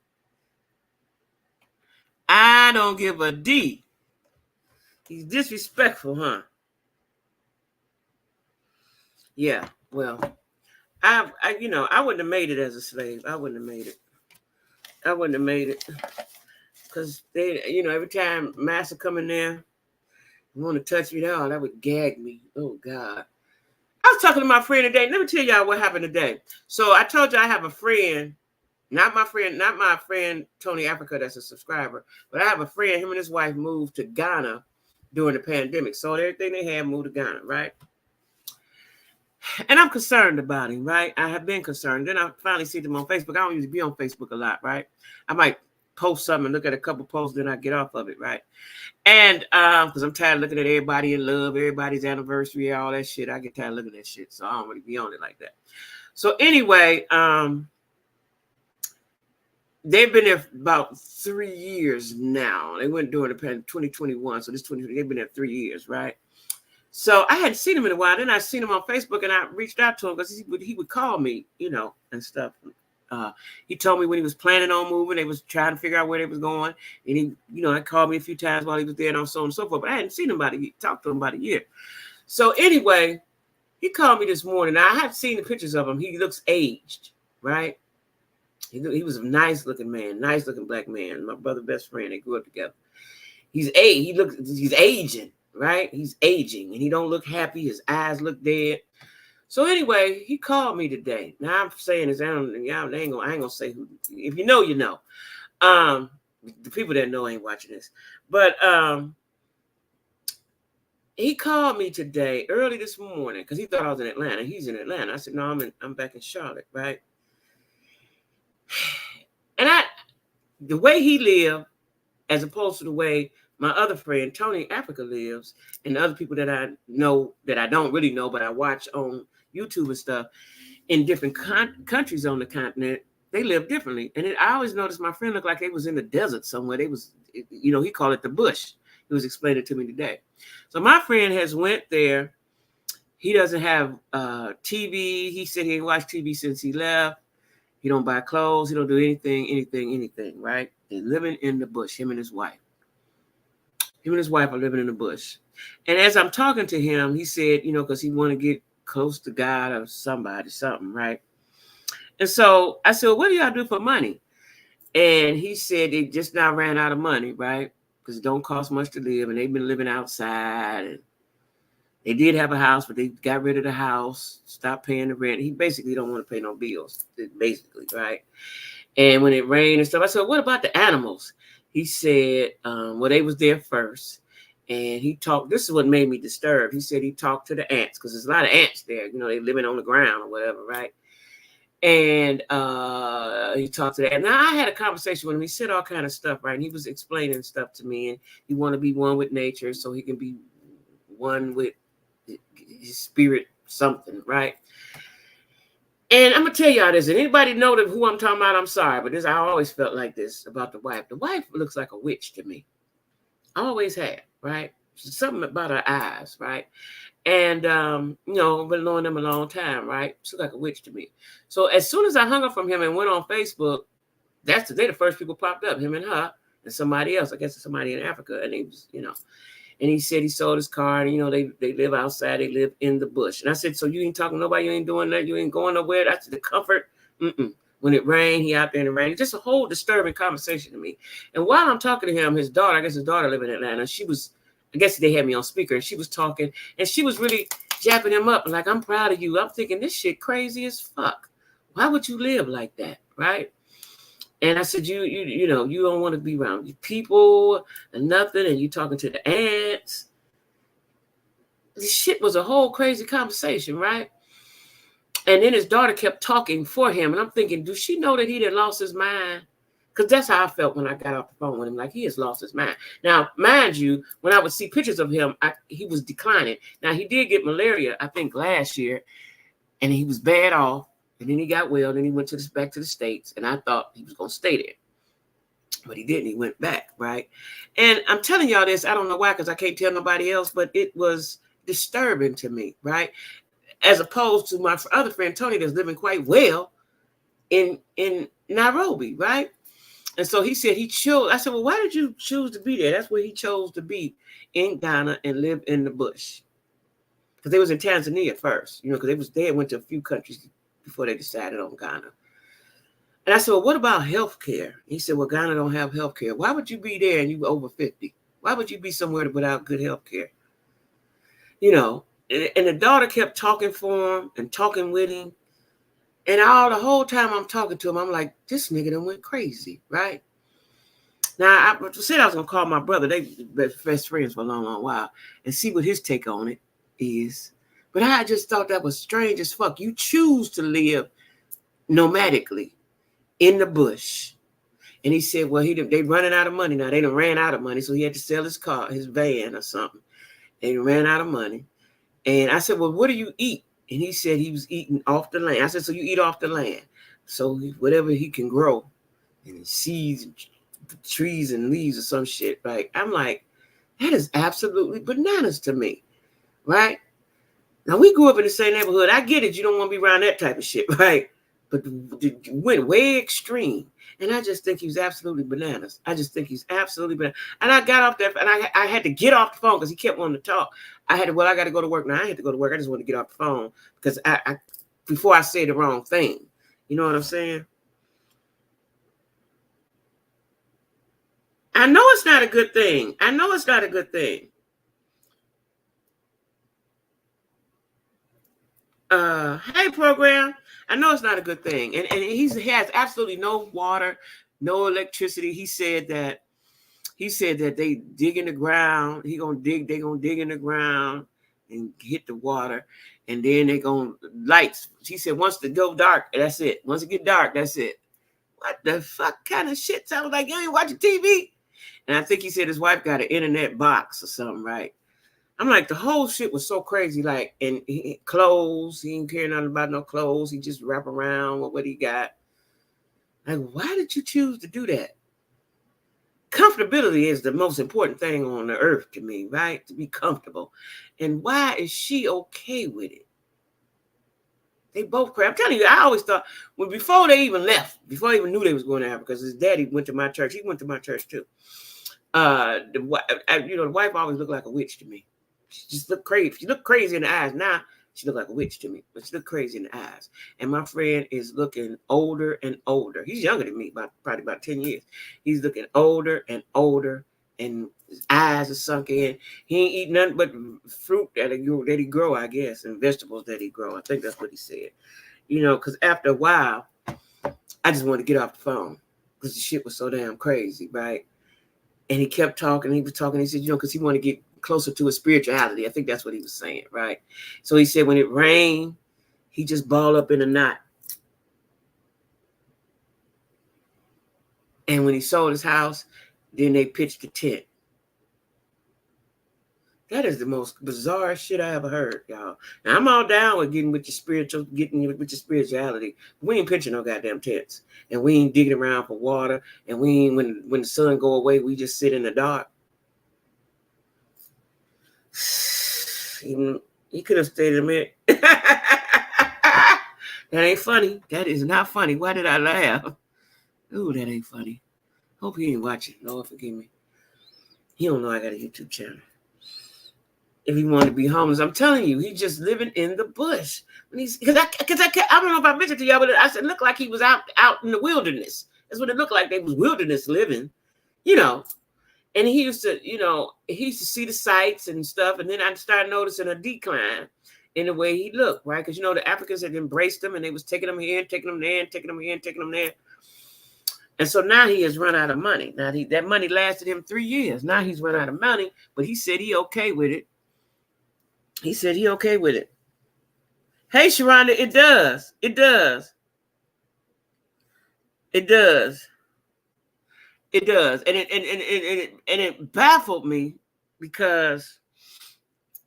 I don't give a D. He's disrespectful, huh? Yeah, well, I wouldn't have made it as a slave. I wouldn't have made it. Because they, every time master come in there, want to touch me down, that would gag me. Oh, God. I was talking to my friend today. Let me tell y'all what happened today. So I told you I have a friend, not my friend Tony Africa that's a subscriber, but I have a friend, him and his wife moved to Ghana during the pandemic. So everything they had moved to Ghana, right? And I'm concerned about him, right? I have been concerned. Then I finally see them on Facebook. I don't usually be on Facebook a lot, right? I might post something and look at a couple posts, then I get off of it, right? And because I'm tired of looking at everybody in love, everybody's anniversary, all that shit. I get tired of looking at that shit, so I don't really be on it like that. So anyway, they've been there about 3 years now. They went during the pandemic, 2021, so this 2020, they've been there 3 years, right? So I hadn't seen him in a while. Then I seen him on Facebook, and I reached out to him because he would call me, and stuff. He told me when he was planning on moving, they was trying to figure out where they was going. And he, I called me a few times while he was there and so on and so forth. But I hadn't seen him talked to him about a year. So anyway, he called me this morning. Now, I have seen the pictures of him. He looks aged, right? He was a nice looking man, nice looking black man. My brother's best friend. They grew up together. He's aging, right? He's aging, and he don't look happy. His eyes look dead. So anyway, he called me today. Now I'm saying this, I ain't gonna say who. If you know, you know. The people that know ain't watching this, but he called me today, early this morning, because he thought I was in Atlanta. He's in Atlanta. I said, no, I'm back in Charlotte, right? And the way he lived, as opposed to the way my other friend, Tony Africa, lives, and the other people that I know that I don't really know, but I watch on YouTube and stuff, in different countries on the continent, they live differently. And I always noticed my friend looked like they was in the desert somewhere. They was, he called it the bush. He was explaining it to me today. So my friend has went there. He doesn't have TV. He said he ain't watched TV since he left. He don't buy clothes. He don't do anything, right? They're living in the bush, him and his wife. Him and his wife are living in the bush. And as I'm talking to him, he said, because he want to get close to God or something, right? And so I said, well, what do y'all do for money? And he said they just now ran out of money, right? Because it don't cost much to live, and they've been living outside. And they did have a house, but they got rid of the house, stopped paying the rent. He basically don't want to pay no bills, basically, right? And when it rained and stuff, I said, what about the animals? He said, well, they was there first. And he talked, this is what made me disturbed. He said he talked to the ants, because there's a lot of ants there, they living on the ground or whatever, right? And he talked to that. Now, I had a conversation with him. He said all kind of stuff, right? And he was explaining stuff to me. And he want to be one with nature so he can be one with his spirit something, right? And I'm going to tell y'all this. And anybody know who I'm talking about, I'm sorry. But I always felt like this about the wife. The wife looks like a witch to me. I always have, right? Something about her eyes, right? And, been knowing them a long time, right? She's like a witch to me. So as soon as I hung up from him and went on Facebook, they the first people popped up, him and her and somebody else. I guess it's somebody in Africa. And he was, and he said he sold his car and, they live outside. They live in the bush. And I said, so you ain't talking to nobody? You ain't doing that? You ain't going nowhere? That's the comfort. When it rained, he out there in the rain. It's just a whole disturbing conversation to me. And while I'm talking to him, his daughter, I guess his daughter lived in Atlanta. I guess they had me on speaker, and she was talking, and she was really japping him up, like, I'm proud of you. I'm thinking, this shit crazy as fuck. Why would you live like that, right? And I said, you don't want to be around people and nothing, and you talking to the ants. This shit was a whole crazy conversation, right? And then his daughter kept talking for him, and I'm thinking, does she know that he had lost his mind? Because that's how I felt when I got off the phone with him, like he has lost his mind. Now, mind you, when I would see pictures of him, he was declining. Now, he did get malaria, I think, last year, and he was bad off, and then he got well, then he went back to the States, and I thought he was going to stay there. But he didn't. He went back, right? And I'm telling y'all this, I don't know why, because I can't tell nobody else, but it was disturbing to me, right? As opposed to my other friend, Tony, that's living quite well in Nairobi, right? And so he said he chose. I said, well, why did you choose to be there? That's where he chose to be, in Ghana, and live in the bush. Because they was in Tanzania first, because they went to a few countries before they decided on Ghana. And I said, well, what about health care? He said, well, Ghana don't have health care. Why would you be there and you over 50? Why would you be somewhere without good health care? And the daughter kept talking for him and talking with him. And the whole time I'm talking to him, I'm like, this nigga done went crazy, right? Now, I said I was going to call my brother. They been best friends for a long, long while, and see what his take on it is. But I just thought that was strange as fuck. You choose to live nomadically in the bush. And he said, well, they running out of money now. They done ran out of money, so he had to sell his car, his van or something. They ran out of money. And I said, well, what do you eat? And he said he was eating off the land. I said, so you eat off the land. So whatever he can grow, and seeds, and trees and leaves or some shit, right? I'm like, that is absolutely bananas to me, right? Now, we grew up in the same neighborhood. I get it. You don't want to be around that type of shit, right? but went way extreme. And I just think he's absolutely bananas. I just think he's absolutely bananas. And I got off there, and I had to get off the phone because he kept wanting to talk. I got to go to work. Now I had to go to work. I just want to get off the phone because I before I say the wrong thing. You know what I'm saying? I know it's not a good thing. I know it's not a good thing. Hey, program. I know it's not a good thing. And he has absolutely no water, no electricity. He said that they dig in the ground. They're gonna dig in the ground and hit the water. And then they're gonna lights. He said once it go dark, that's it. Once it get dark, that's it. What the fuck kind of shit? Sounds like you ain't watching TV. And I think he said his wife got an internet box or something, right? I'm like, the whole shit was so crazy. Like, and clothes, he didn't care nothing about no clothes. He just wrap around with what he got. Like, why did you choose to do that? Comfortability is the most important thing on the earth to me, right? To be comfortable. And why is she okay with it? They both crazy. I'm telling you, I always thought, well, before they even left, before they even knew they was going to Africa, because his daddy went to my church. He went to my church too. The wife always looked like a witch to me. She just looked crazy. She looked crazy in the eyes. Now she looked like a witch to me, but she looked crazy in the eyes. And my friend is looking older and older. He's younger than me, probably about 10 years. He's looking older and older, and his eyes are sunk in. He ain't eating nothing but fruit that he grow, I guess, and vegetables that he grow. I think that's what he said. You know, because after a while, I just wanted to get off the phone because the shit was so damn crazy, right? And he kept talking. He was talking. He said, because he wanted to get closer to his spirituality. I think that's what he was saying, right? So he said when it rained, he just balled up in a knot. And when he sold his house, then they pitched the tent. That is the most bizarre shit I ever heard, y'all. Now, I'm all down with getting with your spirituality. We ain't pitching no goddamn tents. And we ain't digging around for water. And we ain't, when the sun go away, we just sit in the dark. He could have stayed a minute. That ain't funny. That is not funny. Why did I laugh? Ooh, that ain't funny. Hope he ain't watching. Lord forgive me. He don't know I got a YouTube channel. If he wanted to be homeless, I'm telling you, he's just living in the bush. Because I don't know if I mentioned to y'all, but I said it looked like he was out in the wilderness. That's what it looked like. They was wilderness living, And he used to, see the sights and stuff. And then I started noticing a decline in the way he looked, right? Because, the Africans had embraced him and they was taking him here, taking him there, taking him here, and taking him there. And so now he has run out of money. Now that money lasted him 3 years. Now he's run out of money, but he said he okay with it. He said he okay with it. Hey, Sharonda, it does. It does. It does. It does. And it baffled me because,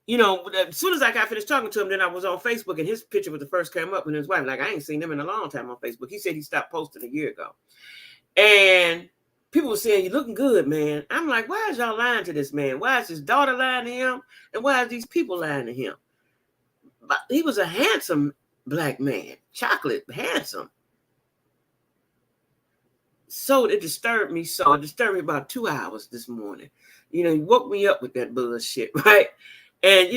as soon as I got finished talking to him, then I was on Facebook and his picture was the first came up and his wife. Like, I ain't seen them in a long time on Facebook. He said he stopped posting a year ago. And people were saying, you're looking good, man. I'm like, why is y'all lying to this man? Why is his daughter lying to him? And why is these people lying to him? But he was a handsome black man, chocolate, handsome. So it disturbed me. So it disturbed me about 2 hours this morning. He woke me up with that bullshit, right? And,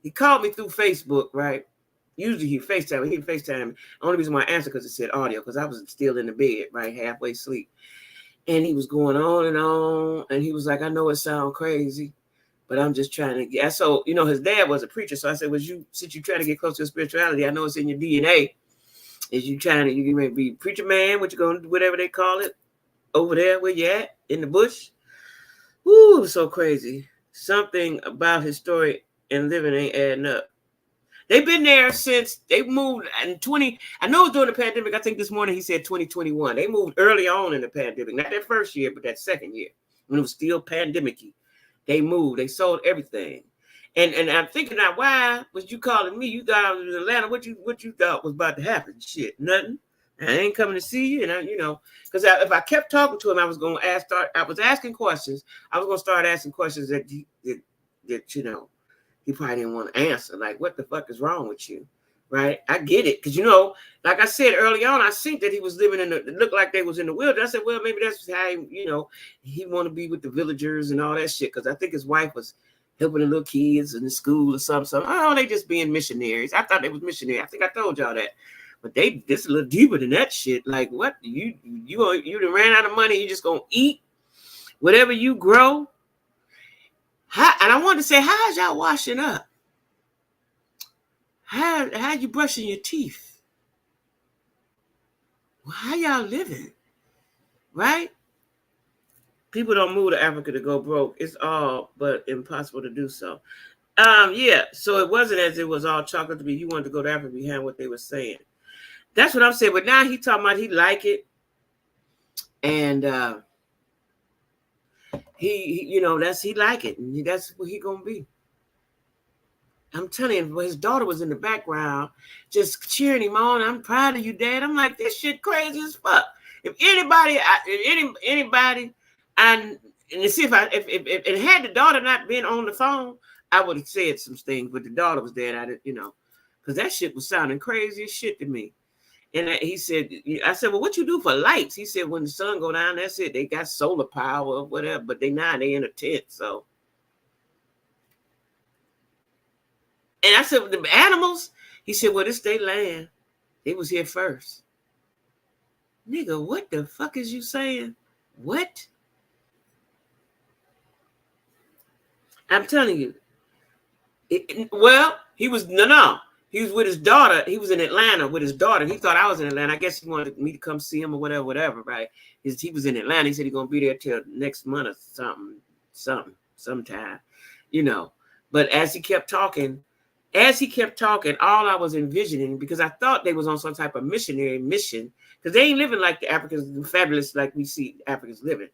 he called me through Facebook, right? Usually he FaceTime. He FaceTime. The only reason why I answered because it said audio, because I was still in the bed, right? Halfway asleep. And he was going on and on. And he was like, I know it sounds crazy, but I'm just trying to get. So, his dad was a preacher. So I said, since you're trying to get close to spirituality, I know it's in your DNA. Is you may be preacher man, what you going to do, whatever they call it, over there where you at, in the bush. Woo, so crazy. Something about his story and living ain't adding up. They've been there since they moved in I know it was during the pandemic. I think this morning he said 2021. They moved early on in the pandemic. Not that first year, but that second year when it was still pandemic-y. They moved. They sold everything. And I'm thinking now, why was you calling me? You thought I was in Atlanta. What you thought was about to happen? Shit, nothing. I ain't coming to see you. And because if I kept talking to him, I was going to I was asking questions. I was going to start asking questions that he probably didn't want to answer. Like, what the fuck is wrong with you? right? I get it. Because, you know, like I said early on, I seen that he was living in it looked like they was in the wilderness. I said, well, maybe that's how he, you know, he want to be with the villagers and all that shit. Because I think his wife was helping the little kids in the school or something. Oh, they just being missionaries. I thought they was missionaries. I think I told y'all that. But this a little deeper than that shit. Like, what? You done ran out of money. You just gonna eat whatever you grow. And I wanted to say, how's y'all washing up? How you brushing your teeth? How y'all living? Right? People don't move to Africa to go broke. It's all but impossible to do so. Yeah. So it wasn't as it was all chocolate to be. You wanted to go to Africa behind what they were saying. That's what I'm saying. But now he talking about he like it, and he you know he like it, and that's what he gonna be. I'm telling you, his daughter was in the background just cheering him on. I'm proud of you, Dad. I'm like, this shit crazy as fuck. If anybody, and to see if had the daughter not been on the phone, I would have said some things. But the daughter was there, and I didn't, you know, because that shit was sounding crazy as shit to me. And he said, I said, well, what you do for lights? He said, when the sun go down, that's it. They got solar power or whatever, but they in a tent, so. And I said, the animals? He said, well, this they land. They was here first. Nigga, what the fuck is you saying? What? I'm telling you. Well, he was, no. He was with his daughter. He was in Atlanta with his daughter. He thought I was in Atlanta. I guess he wanted me to come see him or whatever, right? He was in Atlanta. He said he's going to be there till next month or sometime, you know. But as he kept talking, all I was envisioning, because I thought they was on some type of missionary mission, because they ain't living like the Africans, fabulous like we see Africans living.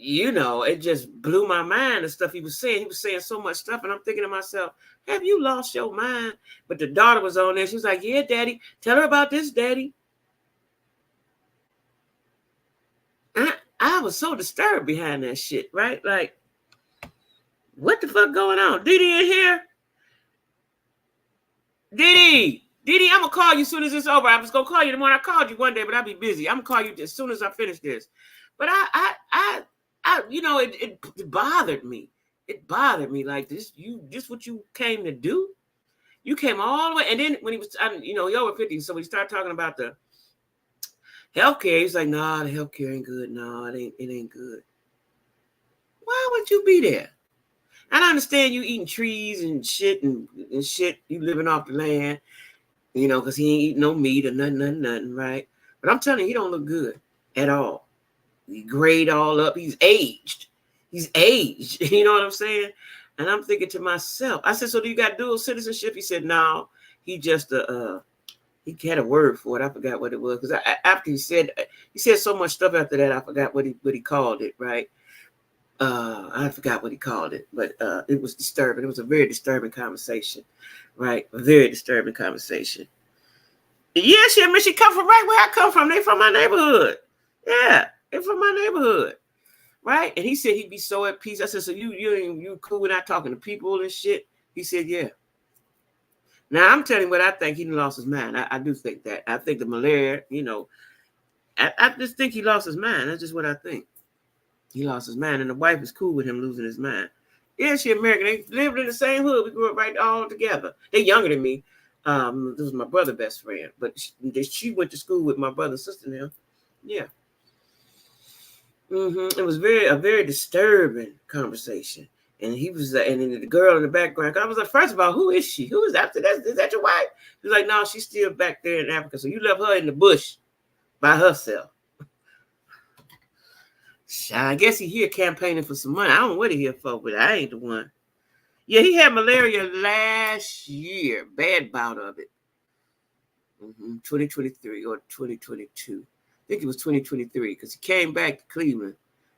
You know, it just blew my mind, the stuff he was saying. He was saying so much stuff, and I'm thinking to myself, have you lost your mind? But the daughter was on there. She was like, yeah, Daddy, tell her about this, Daddy. I was so disturbed behind that shit, right? Like, what the fuck going on? Didi in here? Didi, I'm gonna call you as soon as it's over. I was gonna call you the morning. I called you one day, but I'll be busy. I'm gonna call you as soon as I finish this. But I you know, it bothered me. It bothered me like this. This what you came to do? You came all the way, and then when he was, you know, he over 50, so we started talking about the healthcare. He's like, nah, the healthcare ain't good. No, it ain't good. Why would you be there? I understand you eating trees and shit and shit. You living off the land, you know, because he ain't eating no meat or nothing, right? But I'm telling you, he don't look good at all. He grayed all up. He's aged. You know what I'm saying? And I'm thinking to myself, I said, so do you got dual citizenship? He said, no. He just he had a word for it. I forgot what it was, because after he said so much stuff after that, I forgot what he called it, right? I forgot what he called it, but it was disturbing. It was a very disturbing conversation, right? A very disturbing conversation. Yeah, she come from right where I come from. They from my neighborhood. Yeah, they from my neighborhood, right? And he said he'd be so at peace. I said, so you cool with not talking to people and shit? He said, yeah. Now I'm telling you what I think. He lost his mind. I do think that. I think the malaria, you know, I just think he lost his mind. That's just what I think. He lost his mind, and the wife is cool with him losing his mind. Yeah, she American. They lived in the same hood. We grew up right all together. They're younger than me. This was my brother's best friend, but she went to school with my brother and sister now. Yeah. It was a very disturbing conversation, and he was, and then the girl in the background. I was like, first of all, who is she? Who is that? Is that your wife? He was like, no, she's still back there in Africa. So you left her in the bush by herself. I guess he here campaigning for some money. I don't know what he here for, but I ain't the one. Yeah, he had malaria last year. Bad bout of it. 2023 or 2022. I think it was 2023, because he came back to Cleveland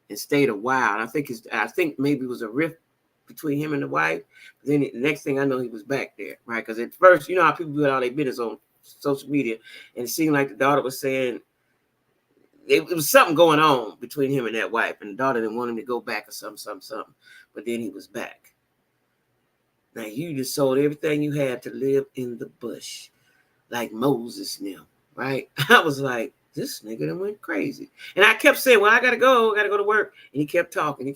and stayed a while. I think maybe it was a rift between him and the wife. Then the next thing I know, he was back there, right? Because at first, you know how people do all their business on social media, and it seemed like the daughter was saying it was something going on between him and that wife, and the daughter didn't want him to go back or something. But then he was back. Now you just sold everything you had to live in the bush, like Moses now, right? I was like, this nigga done went crazy. And I kept saying, well, I gotta go to work. And he kept talking. And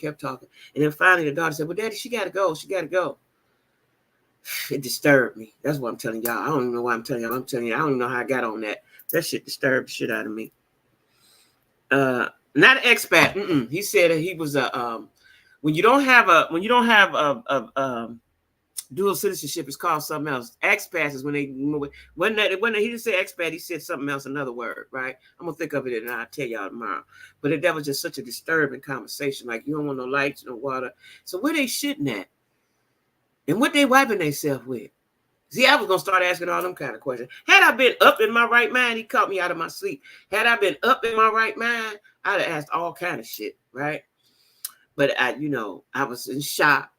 then finally the daughter said, well, Daddy, she gotta go. It disturbed me. That's what I'm telling y'all. I don't even know why I'm telling y'all. I'm telling you, I don't even know how I got on that. That shit disturbed the shit out of me. Not an expat. He said that he was a when you don't have a dual citizenship, it's called something else. Expats is when they when he didn't say expat, he said something else, another word, right? I'm gonna think of it and I'll tell y'all tomorrow. But that was just such a disturbing conversation. Like, you don't want no lights, no water. So where they shitting at? And what they wiping themselves with? See, I was gonna start asking all them kind of questions. Had I been up in my right mind, he caught me out of my sleep. Had I been up in my right mind, I'd have asked all kind of shit, right? But I was in shock.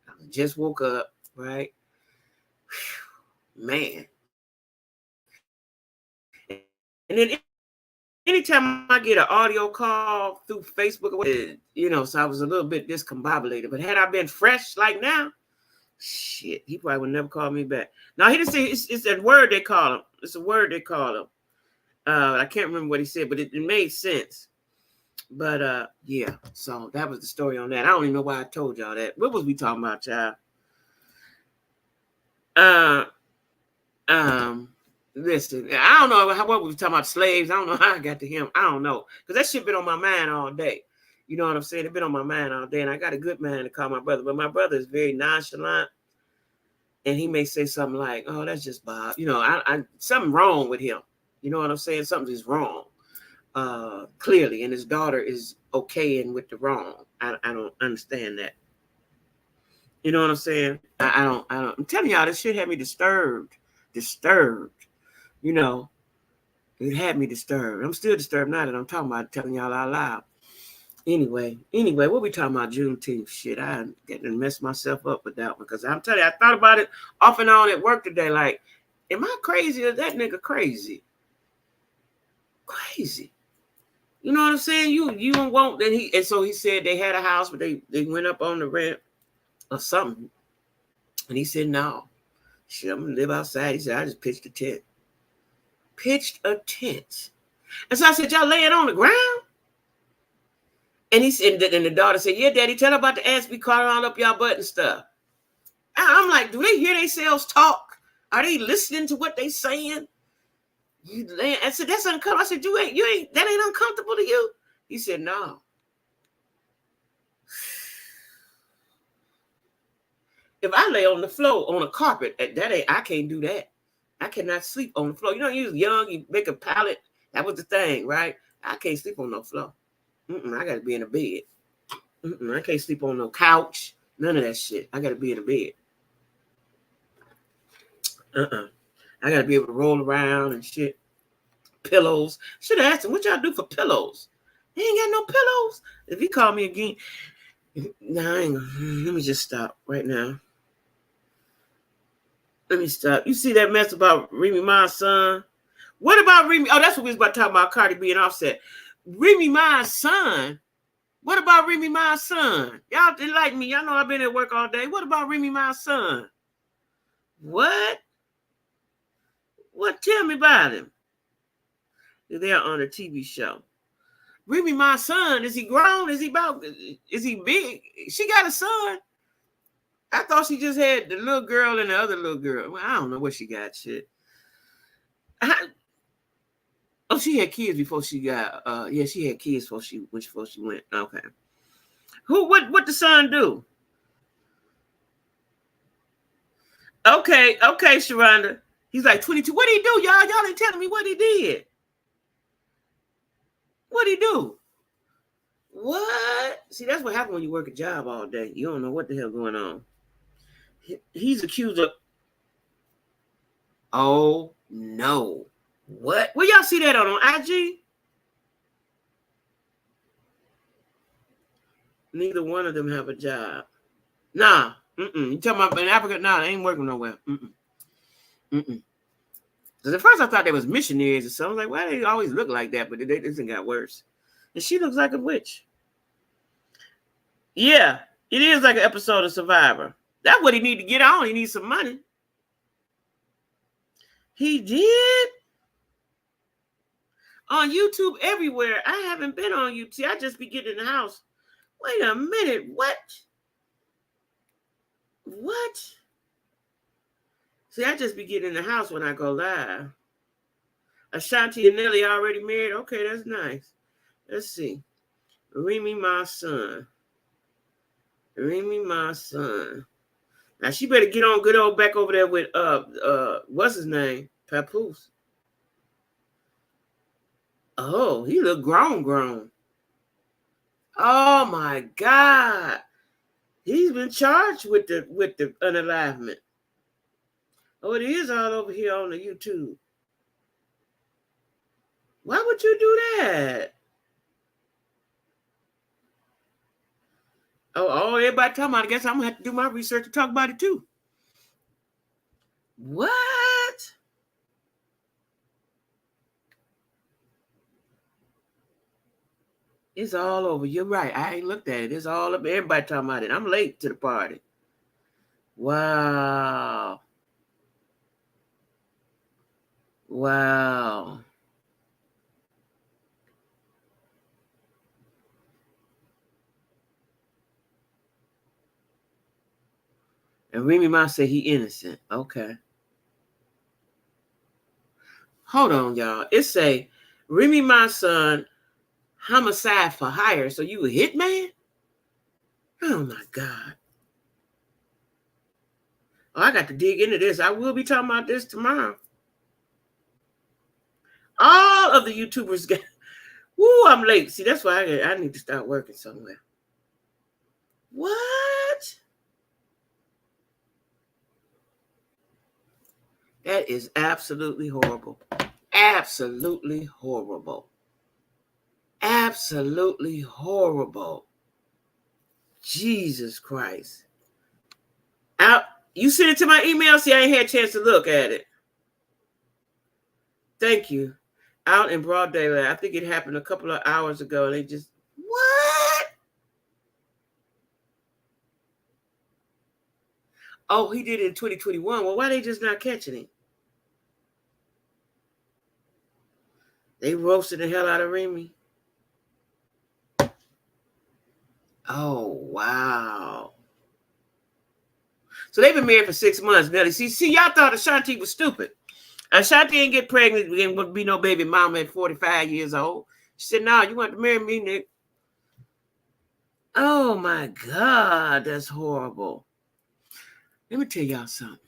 I just woke up, right? Man. And then anytime I get an audio call through Facebook, so I was a little bit discombobulated. But had I been fresh like now, shit, he probably would never call me back. Now, he didn't say it's that word they call him. It's a word they call him. I can't remember what he said, but it made sense. But yeah, so that was the story on that. I don't even know why I told y'all that. What was we talking about, child? Listen, I don't know what we were talking about, slaves. I don't know how I got to him. I don't know, because that shit been on my mind all day. You know what I'm saying? It's been on my mind all day, and I got a good man to call my brother, but my brother is very nonchalant, and he may say something like, "Oh, that's just Bob." I something wrong with him. You know what I'm saying? Something is wrong, clearly, and his daughter is okaying with the wrong. I don't understand that. You know what I'm saying? I don't. I'm telling y'all, this shit had me disturbed. It had me disturbed. I'm still disturbed now that I'm talking about it, telling y'all out loud. Anyway, what we talking about? Juneteenth shit. I getting messed myself up with that one, because I'm telling you, I thought about it off and on at work today. Like, am I crazy or that nigga crazy? Crazy. You know what I'm saying? You don't want that. And so he said they had a house, but they went up on the rent or something. And he said, no, shit, I'm gonna live outside. He said, I just pitched a tent. And so I said, y'all lay it on the ground? And he said, and the daughter said, yeah, Daddy, tell her about the ants be crawling all up y'all butt and stuff. I'm like, do they hear themselves talk? Are they listening to what they saying? I said, that's uncomfortable. I said, that ain't uncomfortable to you? He said, no. If I lay on the floor on a carpet, I can't do that. I cannot sleep on the floor. You was young, you make a pallet. That was the thing, right? I can't sleep on no floor. I got to be in a bed. I can't sleep on no couch. None of that shit. I got to be in a bed. I got to be able to roll around and shit. Pillows. Should have asked him, what y'all do for pillows? They ain't got no pillows. If he called me again, no, I ain't gonna. Let me just stop right now. Let me stop. You see that mess about Remy Ma's son? What about Remy? Oh, that's what we was about to talk about, Cardi B and Offset. Remy Ma's son. What about Remy Ma's son? Y'all didn't like me. Y'all know I've been at work all day. What about Remy Ma's son? What? Tell me about him. They're on a TV show. Remy Ma's son, is he grown? Is he big? She got a son. I thought she just had the little girl and the other little girl. Well, I don't know what she got. Shit. She had kids before she got. She had kids before she went. Okay. What the son do? Okay, Sharonda. He's like 22. What did he do, y'all? Y'all ain't telling me what he did. What did he do? What? See, that's what happens when you work a job all day. You don't know what the hell going on. He's accused of. Oh no! What? Will y'all see that on IG? Neither one of them have a job. Nah. You talking about in Africa? Nah, they ain't working nowhere. Because at first I thought they was missionaries or something. I was like, why they always look like that? But this thing got worse. And she looks like a witch. Yeah, it is like an episode of Survivor. That's what he need to get on. He needs some money. He did? On YouTube everywhere. I haven't been on YouTube. I just be getting in the house. Wait a minute. What? What? See, I just be getting in the house when I go live. Ashanti and Nelly already married. Okay, that's nice. Let's see. Remy, my son. Remy, my son. Now she better get on good old back over there with what's his name? Papoose. Oh, he look grown. Oh my God. He's been charged with the unalivement. Oh, it is all over here on the YouTube. Why would you do that? Oh, everybody talking about it. I guess I'm gonna have to do my research to talk about it too. What? It's all over. You're right. I ain't looked at it. It's all up. Everybody talking about it. I'm late to the party. Wow. Wow. And Remy Ma said he innocent. Okay. Hold on, y'all. It say Remy Ma son homicide for hire. So you a hitman? Oh my God. Oh, I got to dig into this. I will be talking about this tomorrow. All of the YouTubers got. Woo, I'm late. See, that's why I need to start working somewhere. What? That is absolutely horrible. Absolutely horrible. Absolutely horrible. Jesus Christ. Out. You sent it to my email? See, I ain't had a chance to look at it. Thank you. Out in broad daylight. I think it happened a couple of hours ago. And they just, what? Oh, he did it in 2021. Well, why they just not catching him? They roasted the hell out of Remy. Oh, wow. So they've been married for 6 months. Nelly, see, y'all thought Ashanti was stupid. Ashanti ain't get pregnant. Ain't gonna be no baby mama at 45 years old. She said, "No, you want to marry me, Nick." Oh my God, that's horrible. Let me tell y'all something.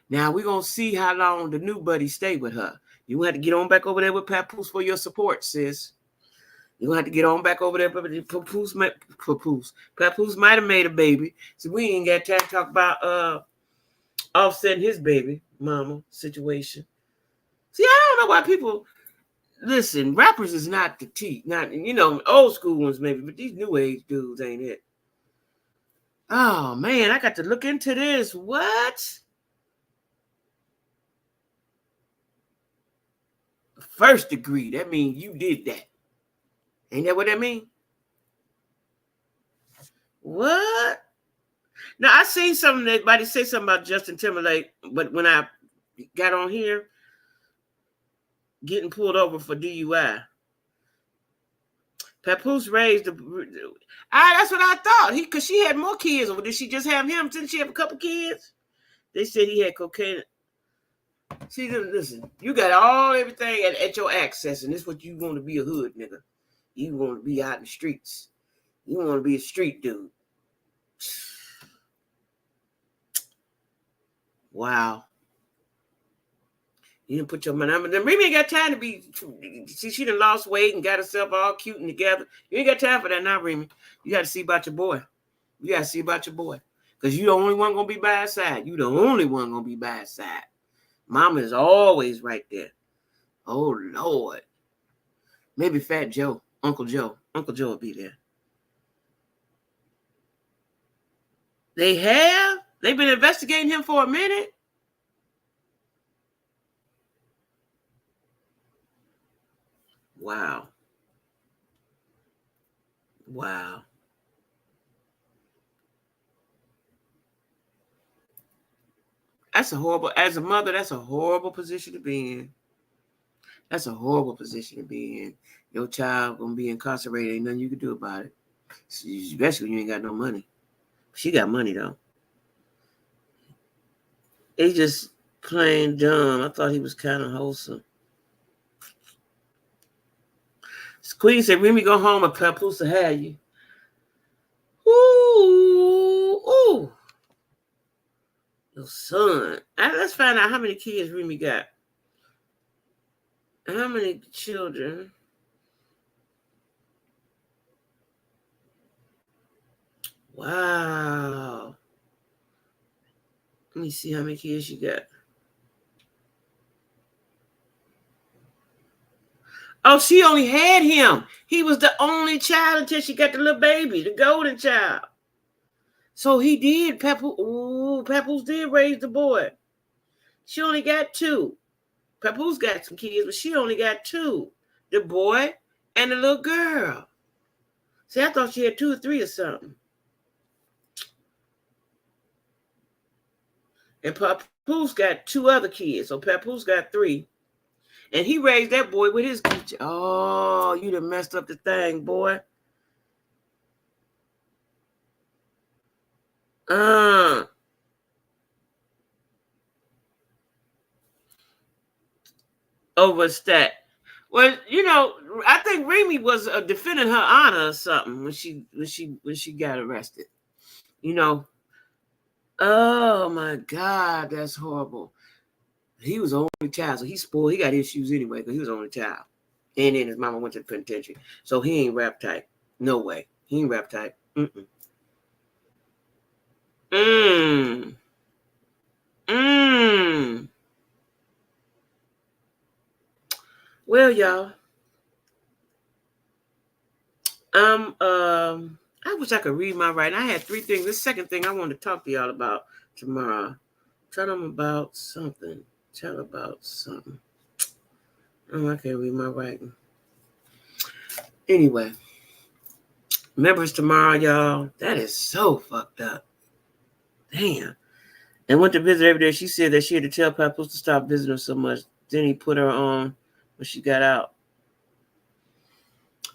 Now we're gonna see how long the new buddy stay with her. You have to get on back over there with Papoose for your support, sis. You have to get on back over there. Papoose might have made a baby. So we ain't got time to talk about offsetting his baby mama situation. See, I don't know why people listen. Rappers is not the T, not old school ones maybe, but these new age dudes ain't it. Oh man, I got to look into this. What? First degree. That means you did that. Ain't that what that mean? What? Now I seen somebody say something about Justin Timberlake, but when I got on here, getting pulled over for DUI. Papoose raised that's what I thought. Because she had more kids, or did she just have him? Didn't she have a couple kids? They said he had cocaine. See, listen, you got everything at your access, and this is what you want to be a hood nigga. You want to be out in the streets. You want to be a street dude. Wow. You didn't put your money. Then Remy ain't got time to be. See, she done lost weight and got herself all cute and together. You ain't got time for that now, Remy. You got to see about your boy. You got to see about your boy. Because you the only one going to be by his side. You the only one going to be by his side. Mama is always right there. Oh, Lord. Maybe Fat Joe, Uncle Joe. Uncle Joe will be there. They have? They've been investigating him for a minute? Wow. Wow. That's a horrible, as a mother, that's a horrible position to be in. That's a horrible position to be in. Your child gonna be incarcerated, ain't nothing you can do about it. Especially when you ain't got no money. She got money though. It's just plain dumb. I thought he was kind of wholesome. Queen said, "Remy, go home and Papoose to have you." Ooh, ooh. Your son. Let's find out how many kids Remy got. How many children? Wow. Let me see how many kids she got. Oh, she only had him. He was the only child until she got the little baby, the golden child. So he did, Papoose did raise the boy. She only got 2. Papoose got some kids, but she only got 2. The boy and the little girl. See, I thought she had 2 or 3 or something. And Papoose got 2 other kids. So Papoose got 3. And he raised that boy with his teacher. Oh, you done messed up the thing, boy. Overstat. Well, you know, I think Remy was defending her honor or something when she got arrested. You know. Oh my God, that's horrible. He was the only child, so he's spoiled. He got issues anyway because he was the only child. And then his mama went to the penitentiary. So he ain't rap type. No way. He ain't rap type. Well, y'all. I wish I could read my writing. I had 3 things. This second thing I wanted to talk to y'all about tomorrow. Tell them about something. Oh, I can't read my writing. Anyway, members tomorrow, y'all. That is so fucked up. Damn. And went to visit every day. She said that she had to tell Papoose to stop visiting her so much. Then he put her on when she got out.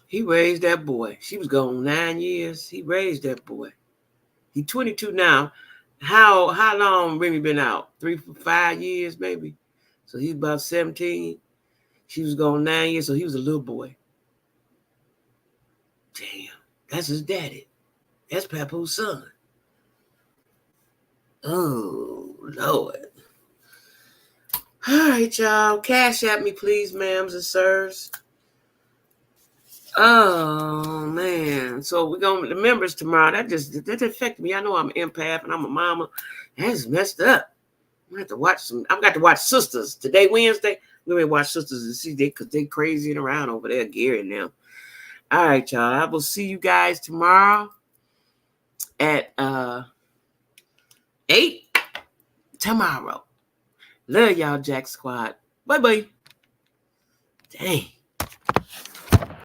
He raised that boy. She was gone 9 years. He raised that boy. He's 22 now. How long Remy been out? 3 or 5 years, maybe. So he's about 17. She was gone 9 years, so he was a little boy. Damn, that's his daddy. That's Papoose' son. Oh, Lord. All right, y'all. Cash at me, please, ma'ams and sirs. Oh, man. So we're going to the members tomorrow. That affected me. I know I'm an empath and I'm a mama. That's messed up. I have to watch some. I've got to watch Sisters. Today, Wednesday, we're going to watch Sisters and see because they crazy and around over there, Gary and them. All right, y'all. I will see you guys tomorrow at 8 tomorrow. Love y'all, Jack Squad. Bye-bye. Dang.